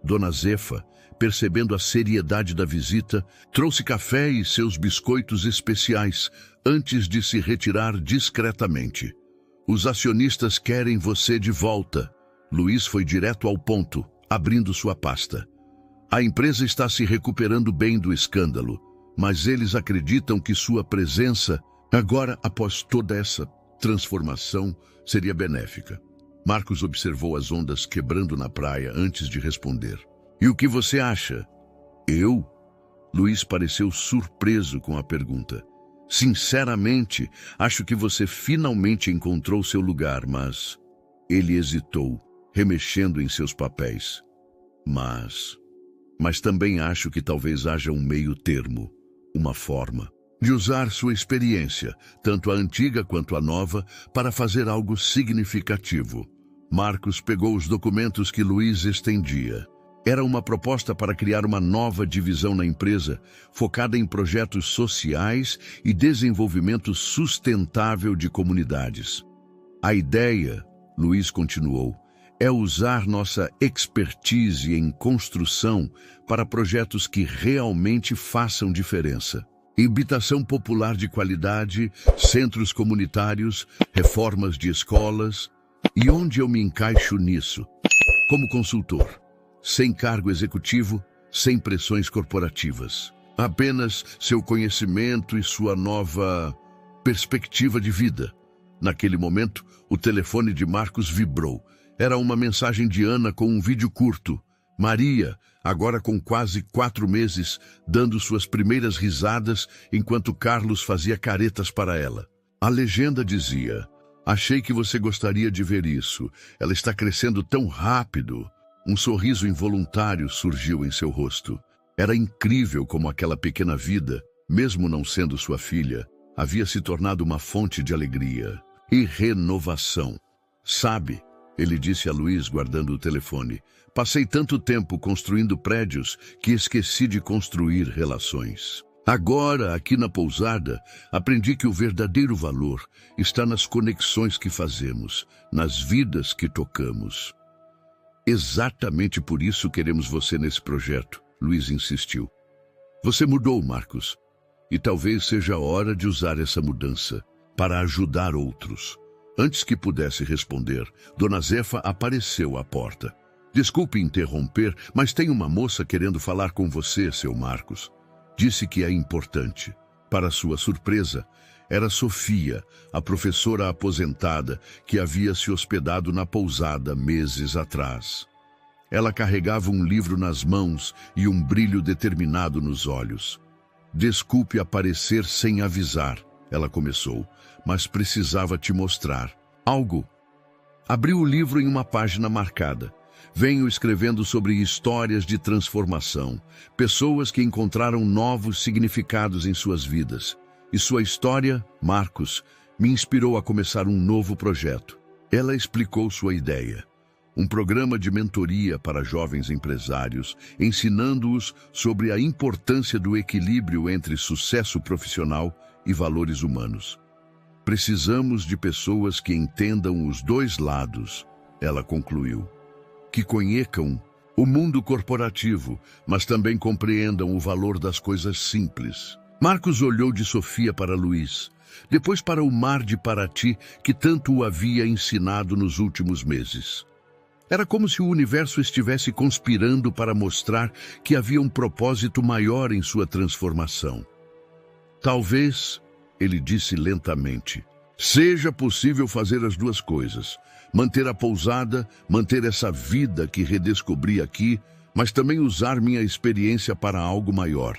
Dona Zefa, percebendo a seriedade da visita, trouxe café e seus biscoitos especiais antes de se retirar discretamente. "Os acionistas querem você de volta." Luiz foi direto ao ponto, abrindo sua pasta. "A empresa está se recuperando bem do escândalo, mas eles acreditam que sua presença, agora após toda essa transformação, seria benéfica." Marcos observou as ondas quebrando na praia antes de responder. "E o que você acha?" "Eu?" Luiz pareceu surpreso com a pergunta. "Sinceramente, acho que você finalmente encontrou seu lugar, mas..." Ele hesitou, remexendo em seus papéis. Mas também acho que talvez haja um meio termo, uma forma de usar sua experiência, tanto a antiga quanto a nova, para fazer algo significativo." Marcos pegou os documentos que Luiz estendia. Era uma proposta para criar uma nova divisão na empresa, focada em projetos sociais e desenvolvimento sustentável de comunidades. "A ideia", Luiz continuou, "é usar nossa expertise em construção para projetos que realmente façam diferença. Habitação popular de qualidade, centros comunitários, reformas de escolas. E onde eu me encaixo nisso? Como consultor, sem cargo executivo, sem pressões corporativas. Apenas seu conhecimento e sua nova perspectiva de vida." Naquele momento, o telefone de Marcos vibrou. Era uma mensagem de Ana com um vídeo curto. Maria, agora com quase 4 meses, dando suas primeiras risadas enquanto Carlos fazia caretas para ela. A legenda dizia: "Achei que você gostaria de ver isso. Ela está crescendo tão rápido." Um sorriso involuntário surgiu em seu rosto. Era incrível como aquela pequena vida, mesmo não sendo sua filha, havia se tornado uma fonte de alegria e renovação. "Sabe", ele disse a Luiz guardando o telefone, "passei tanto tempo construindo prédios que esqueci de construir relações. Agora, aqui na pousada, aprendi que o verdadeiro valor está nas conexões que fazemos, nas vidas que tocamos." "Exatamente por isso queremos você nesse projeto", Luiz insistiu. "Você mudou, Marcos, e talvez seja a hora de usar essa mudança para ajudar outros." Antes que pudesse responder, Dona Zefa apareceu à porta. "Desculpe interromper, mas tem uma moça querendo falar com você, seu Marcos." Disse que é importante. Para sua surpresa, era Sofia, a professora aposentada que havia se hospedado na pousada meses atrás. Ela carregava um livro nas mãos e um brilho determinado nos olhos. "Desculpe aparecer sem avisar", ela começou, "mas precisava te mostrar algo." Abriu o livro em uma página marcada. "Venho escrevendo sobre histórias de transformação, pessoas que encontraram novos significados em suas vidas. E sua história, Marcos, me inspirou a começar um novo projeto." Ela explicou sua ideia. Um programa de mentoria para jovens empresários, ensinando-os sobre a importância do equilíbrio entre sucesso profissional e valores humanos. "Precisamos de pessoas que entendam os dois lados", ela concluiu. "Que conheçam o mundo corporativo, mas também compreendam o valor das coisas simples." Marcos olhou de Sofia para Luiz. depois para o mar de Paraty, que tanto o havia ensinado nos últimos meses. Era como se o universo estivesse conspirando para mostrar que havia um propósito maior em sua transformação. Talvez, ele disse lentamente, seja possível fazer as duas coisas. Manter a pousada, manter essa vida que redescobri aqui, mas também usar minha experiência para algo maior.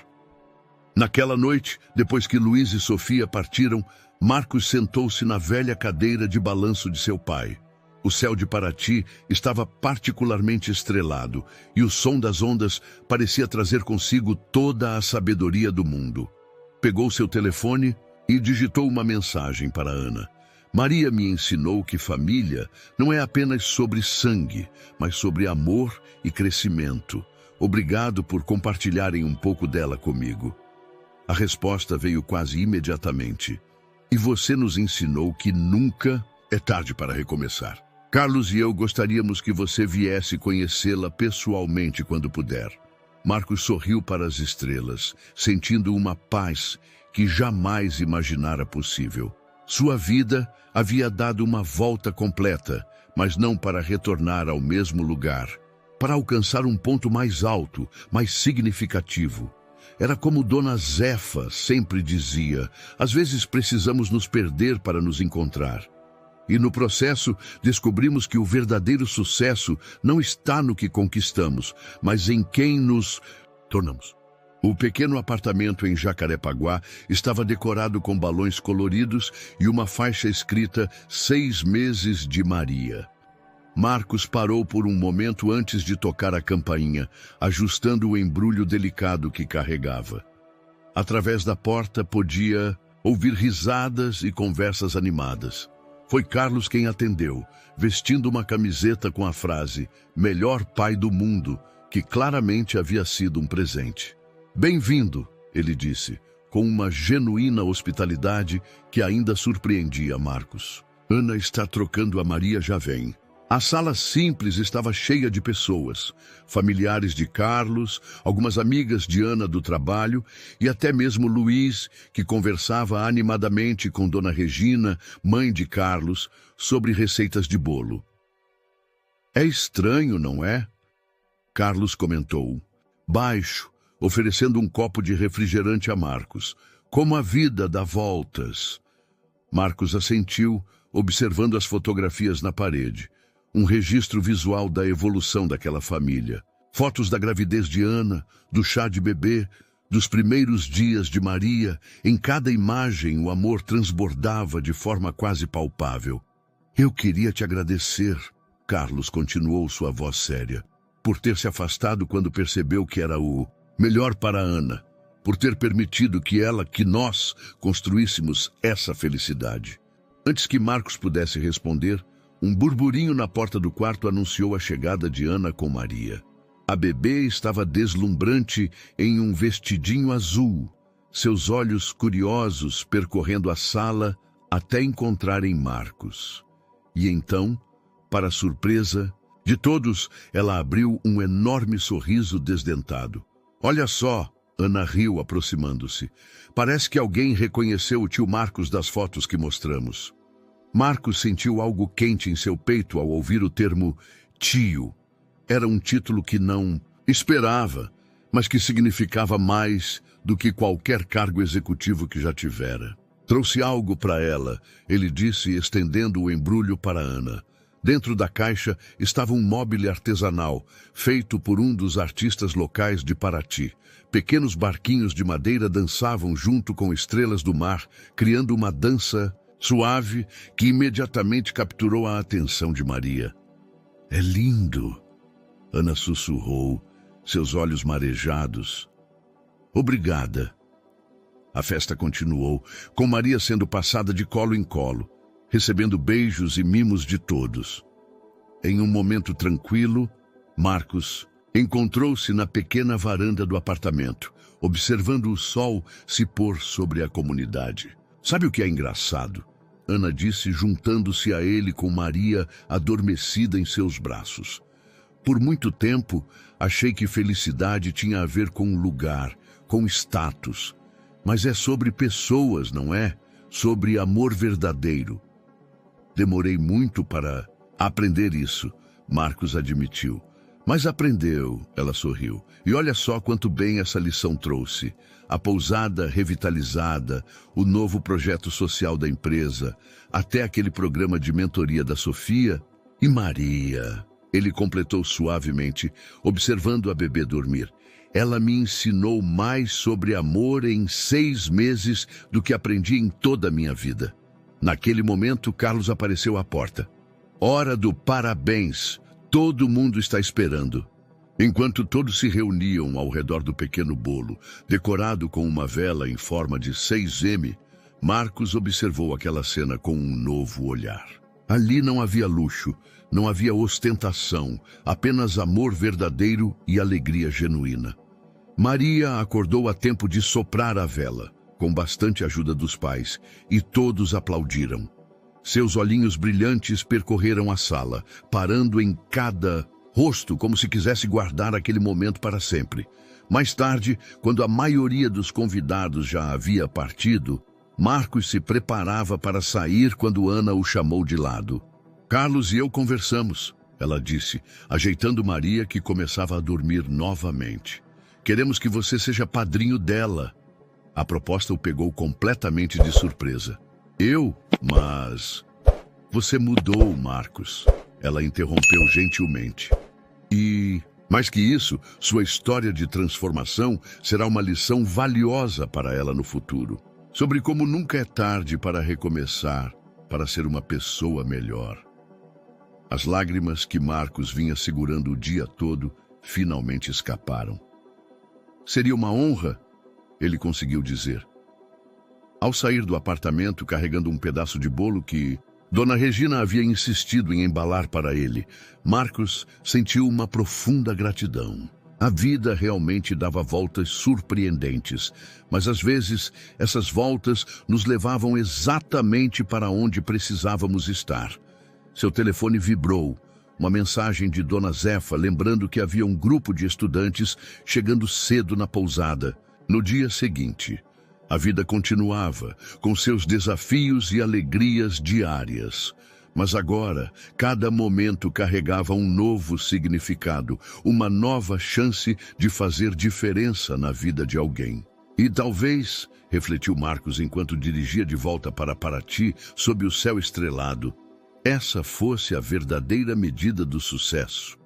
Naquela noite, depois que Luiz e Sofia partiram, Marcos sentou-se na velha cadeira de balanço de seu pai. O céu de Paraty estava particularmente estrelado e o som das ondas parecia trazer consigo toda a sabedoria do mundo. Pegou seu telefone e digitou uma mensagem para Ana. Maria me ensinou que família não é apenas sobre sangue, mas sobre amor e crescimento. Obrigado por compartilharem um pouco dela comigo. A resposta veio quase imediatamente. E você nos ensinou que nunca é tarde para recomeçar. Carlos e eu gostaríamos que você viesse conhecê-la pessoalmente quando puder. Marcos sorriu para as estrelas, sentindo uma paz que jamais imaginara possível. Sua vida havia dado uma volta completa, mas não para retornar ao mesmo lugar, para alcançar um ponto mais alto, mais significativo. Era como Dona Zefa sempre dizia, às vezes precisamos nos perder para nos encontrar. E no processo, descobrimos que o verdadeiro sucesso não está no que conquistamos, mas em quem nos tornamos. O pequeno apartamento em Jacarepaguá estava decorado com balões coloridos e uma faixa escrita 6 meses de Maria. Marcos parou por um momento antes de tocar a campainha, ajustando o embrulho delicado que carregava. Através da porta podia ouvir risadas e conversas animadas. Foi Carlos quem atendeu, vestindo uma camiseta com a frase "Melhor pai do mundo", que claramente havia sido um presente. "Bem-vindo", ele disse, com uma genuína hospitalidade que ainda surpreendia Marcos. "Ana está trocando a Maria já vem." A sala simples estava cheia de pessoas, familiares de Carlos, algumas amigas de Ana do trabalho e até mesmo Luiz, que conversava animadamente com Dona Regina, mãe de Carlos, sobre receitas de bolo. "É estranho, não é?" Carlos comentou, baixo, oferecendo um copo de refrigerante a Marcos. "Como a vida dá voltas." Marcos assentiu, observando as fotografias na parede. Um registro visual da evolução daquela família. Fotos da gravidez de Ana, do chá de bebê, dos primeiros dias de Maria. Em cada imagem o amor transbordava de forma quase palpável. "Eu queria te agradecer", Carlos continuou sua voz séria, "por ter se afastado quando percebeu que era o melhor para Ana, por ter permitido que nós construíssemos essa felicidade." Antes que Marcos pudesse responder, um burburinho na porta do quarto anunciou a chegada de Ana com Maria. A bebê estava deslumbrante em um vestidinho azul, seus olhos curiosos percorrendo a sala até encontrarem Marcos. E então, para surpresa de todos, ela abriu um enorme sorriso desdentado. "Olha só", Ana riu aproximando-se. "Parece que alguém reconheceu o tio Marcos das fotos que mostramos." Marcos sentiu algo quente em seu peito ao ouvir o termo tio. Era um título que não esperava, mas que significava mais do que qualquer cargo executivo que já tivera. "Trouxe algo para ela", ele disse, estendendo o embrulho para Ana. Dentro da caixa estava um mobile artesanal, feito por um dos artistas locais de Paraty. Pequenos barquinhos de madeira dançavam junto com estrelas do mar, criando uma dança suave que imediatamente capturou a atenção de Maria. "É lindo", Ana sussurrou, seus olhos marejados. "Obrigada." A festa continuou, com Maria sendo passada de colo em colo, recebendo beijos e mimos de todos. Em um momento tranquilo, Marcos encontrou-se na pequena varanda do apartamento, observando o sol se pôr sobre a comunidade. "Sabe o que é engraçado?" Ana disse, juntando-se a ele com Maria adormecida em seus braços. "Por muito tempo, achei que felicidade tinha a ver com lugar, com status. Mas é sobre pessoas, não é? sobre amor verdadeiro. Demorei muito para aprender isso, Marcos admitiu. Mas aprendeu, ela sorriu. E olha só quanto bem essa lição trouxe. A pousada revitalizada, o novo projeto social da empresa, até aquele programa de mentoria da Sofia e Maria. Ele completou suavemente, observando a bebê dormir. Ela me ensinou mais sobre amor em 6 meses do que aprendi em toda a minha vida. Naquele momento, Carlos apareceu à porta. Hora do parabéns! Todo mundo está esperando. Enquanto todos se reuniam ao redor do pequeno bolo, decorado com uma vela em forma de 6M, Marcos observou aquela cena com um novo olhar. Ali não havia luxo, não havia ostentação, apenas amor verdadeiro e alegria genuína. Maria acordou a tempo de soprar a vela, com bastante ajuda dos pais, e todos aplaudiram. Seus olhinhos brilhantes percorreram a sala, parando em cada rosto como se quisesse guardar aquele momento para sempre. Mais tarde, quando a maioria dos convidados já havia partido, Marcos se preparava para sair quando Ana o chamou de lado. Carlos e eu conversamos, ela disse, ajeitando Maria, que começava a dormir novamente. Queremos que você seja padrinho dela. A proposta o pegou completamente de surpresa. Mas você mudou, Marcos. Ela interrompeu gentilmente. Mais que isso, sua história de transformação será uma lição valiosa para ela no futuro. Sobre como nunca é tarde para recomeçar, para ser uma pessoa melhor. As lágrimas que Marcos vinha segurando o dia todo finalmente escaparam. Seria uma honra, ele conseguiu dizer. Ao sair do apartamento carregando um pedaço de bolo que Dona Regina havia insistido em embalar para ele, Marcos sentiu uma profunda gratidão. A vida realmente dava voltas surpreendentes, mas às vezes essas voltas nos levavam exatamente para onde precisávamos estar. Seu telefone vibrou, uma mensagem de Dona Zefa lembrando que havia um grupo de estudantes chegando cedo na pousada. No dia seguinte, a vida continuava, com seus desafios e alegrias diárias. Mas agora, cada momento carregava um novo significado, uma nova chance de fazer diferença na vida de alguém. E talvez, refletiu Marcos enquanto dirigia de volta para Paraty, sob o céu estrelado, essa fosse a verdadeira medida do sucesso.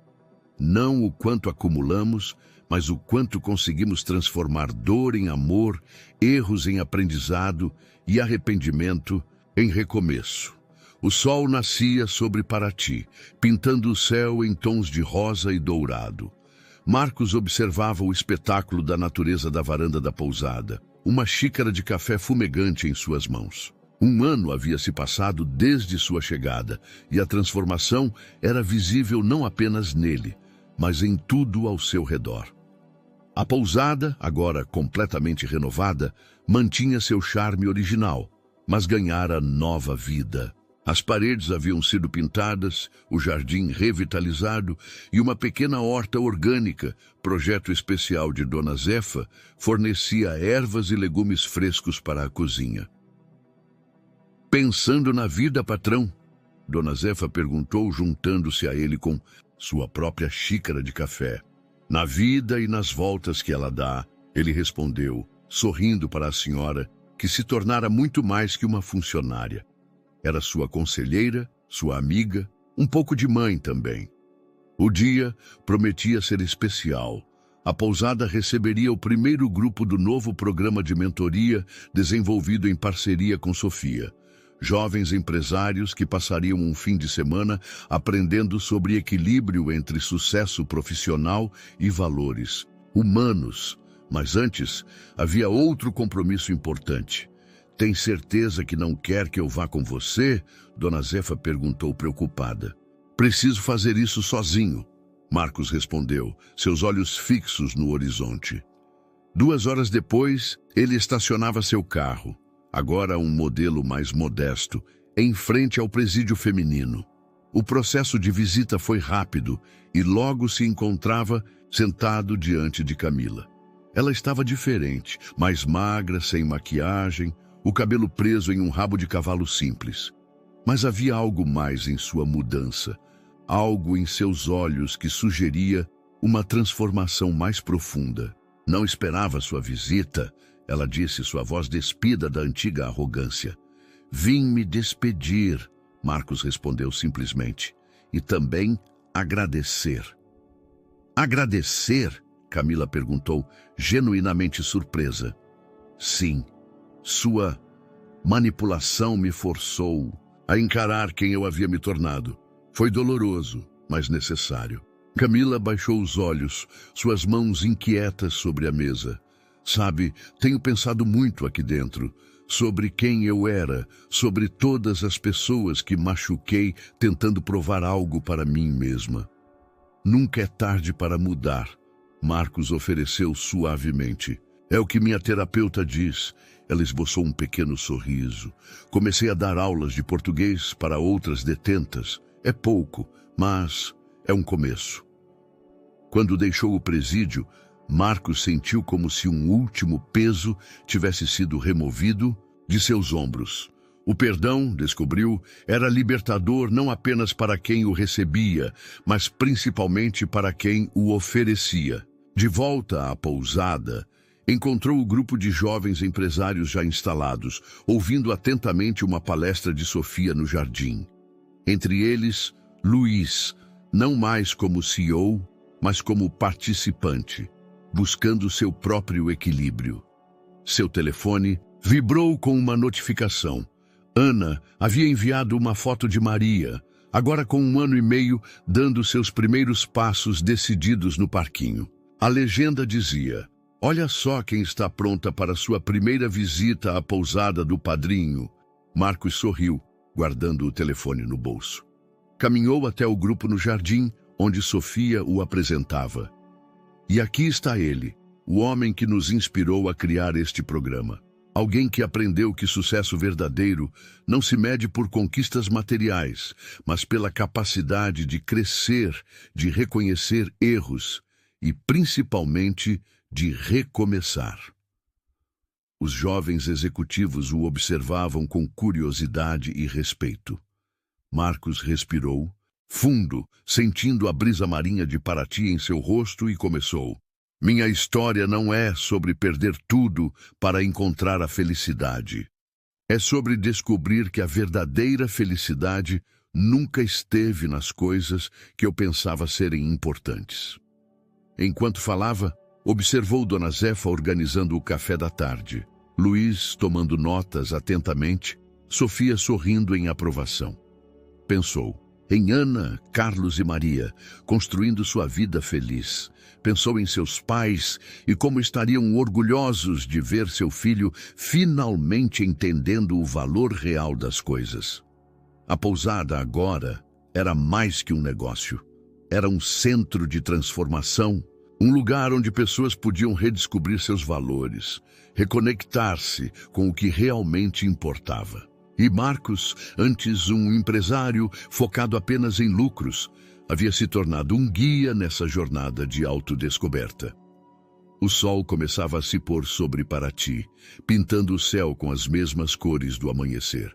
Não o quanto acumulamos, mas o quanto conseguimos transformar dor em amor, erros em aprendizado e arrependimento em recomeço. O sol nascia sobre Paraty, pintando o céu em tons de rosa e dourado. Marcos observava o espetáculo da natureza da varanda da pousada, uma xícara de café fumegante em suas mãos. 1 ano havia se passado desde sua chegada, e a transformação era visível não apenas nele, mas em tudo ao seu redor. A pousada, agora completamente renovada, mantinha seu charme original, mas ganhara nova vida. As paredes haviam sido pintadas, o jardim revitalizado e uma pequena horta orgânica, projeto especial de Dona Zefa, fornecia ervas e legumes frescos para a cozinha. Pensando na vida, patrão? Dona Zefa perguntou, juntando-se a ele com sua própria xícara de café. Na vida e nas voltas que ela dá, ele respondeu, sorrindo para a senhora, que se tornara muito mais que uma funcionária. Era sua conselheira, sua amiga, um pouco de mãe também. O dia prometia ser especial. A pousada receberia o primeiro grupo do novo programa de mentoria desenvolvido em parceria com Sofia. Jovens empresários que passariam um fim de semana aprendendo sobre equilíbrio entre sucesso profissional e valores humanos. Mas antes, havia outro compromisso importante. Tem certeza que não quer que eu vá com você? Dona Zefa perguntou preocupada. Preciso fazer isso sozinho, Marcos respondeu, seus olhos fixos no horizonte. 2 horas depois, ele estacionava seu carro, agora um modelo mais modesto, em frente ao presídio feminino. O processo de visita foi rápido e logo se encontrava sentado diante de Camila. Ela estava diferente, mais magra, sem maquiagem, o cabelo preso em um rabo de cavalo simples. Mas havia algo mais em sua mudança, algo em seus olhos que sugeria uma transformação mais profunda. Não esperava sua visita, ela disse, sua voz despida da antiga arrogância. Vim me despedir, Marcos respondeu simplesmente, e também agradecer. Agradecer? Camila perguntou, genuinamente surpresa. Sim, sua manipulação me forçou a encarar quem eu havia me tornado. Foi doloroso, mas necessário. Camila baixou os olhos, suas mãos inquietas sobre a mesa. Sabe, tenho pensado muito aqui dentro, sobre quem eu era, sobre todas as pessoas que machuquei tentando provar algo para mim mesma. Nunca é tarde para mudar, Marcos ofereceu suavemente. É o que minha terapeuta diz. Ela esboçou um pequeno sorriso. Comecei a dar aulas de português para outras detentas. É pouco, mas é um começo. Quando deixou o presídio, Marcos sentiu como se um último peso tivesse sido removido de seus ombros. O perdão, descobriu, era libertador não apenas para quem o recebia, mas principalmente para quem o oferecia. De volta à pousada, encontrou o grupo de jovens empresários já instalados, ouvindo atentamente uma palestra de Sofia no jardim. Entre eles, Luiz, não mais como CEO, mas como participante, buscando seu próprio equilíbrio. Seu telefone vibrou com uma notificação. Ana havia enviado uma foto de Maria, agora com 1 ano e meio, dando seus primeiros passos decididos no parquinho. A legenda dizia: olha só quem está pronta para sua primeira visita à pousada do padrinho. Marcos sorriu, guardando o telefone no bolso. Caminhou até o grupo no jardim, onde Sofia o apresentava. E aqui está ele, o homem que nos inspirou a criar este programa. Alguém que aprendeu que sucesso verdadeiro não se mede por conquistas materiais, mas pela capacidade de crescer, de reconhecer erros e, principalmente, de recomeçar. Os jovens executivos o observavam com curiosidade e respeito. Marcos respirou, fundo, sentindo a brisa marinha de Paraty em seu rosto e começou. Minha história não é sobre perder tudo para encontrar a felicidade. É sobre descobrir que a verdadeira felicidade nunca esteve nas coisas que eu pensava serem importantes. Enquanto falava, observou Dona Zefa organizando o café da tarde, Luiz tomando notas atentamente, Sofia sorrindo em aprovação. Pensou em Ana, Carlos e Maria, construindo sua vida feliz. Pensou em seus pais e como estariam orgulhosos de ver seu filho finalmente entendendo o valor real das coisas. A pousada agora era mais que um negócio. Era um centro de transformação, um lugar onde pessoas podiam redescobrir seus valores, reconectar-se com o que realmente importava. E Marcos, antes um empresário focado apenas em lucros, havia se tornado um guia nessa jornada de autodescoberta. O sol começava a se pôr sobre Paraty, pintando o céu com as mesmas cores do amanhecer.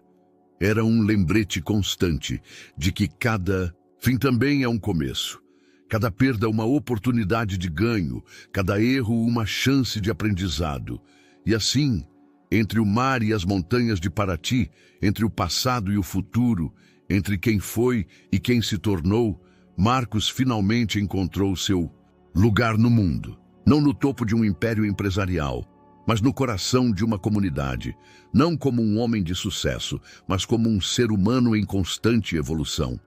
Era um lembrete constante de que cada fim também é um começo, cada perda uma oportunidade de ganho, cada erro uma chance de aprendizado. E assim, entre o mar e as montanhas de Paraty, entre o passado e o futuro, entre quem foi e quem se tornou, Marcos finalmente encontrou seu lugar no mundo. Não no topo de um império empresarial, mas no coração de uma comunidade. Não como um homem de sucesso, mas como um ser humano em constante evolução.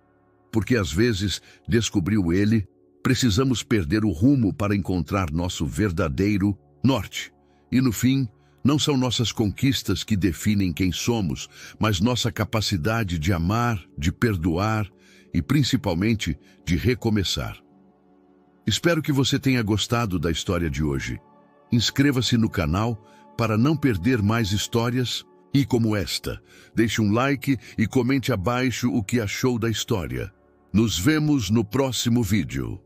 Porque às vezes, descobriu ele, precisamos perder o rumo para encontrar nosso verdadeiro norte. E no fim, não são nossas conquistas que definem quem somos, mas nossa capacidade de amar, de perdoar e, principalmente, de recomeçar. Espero que você tenha gostado da história de hoje. Inscreva-se no canal para não perder mais histórias e, como esta, deixe um like e comente abaixo o que achou da história. Nos vemos no próximo vídeo.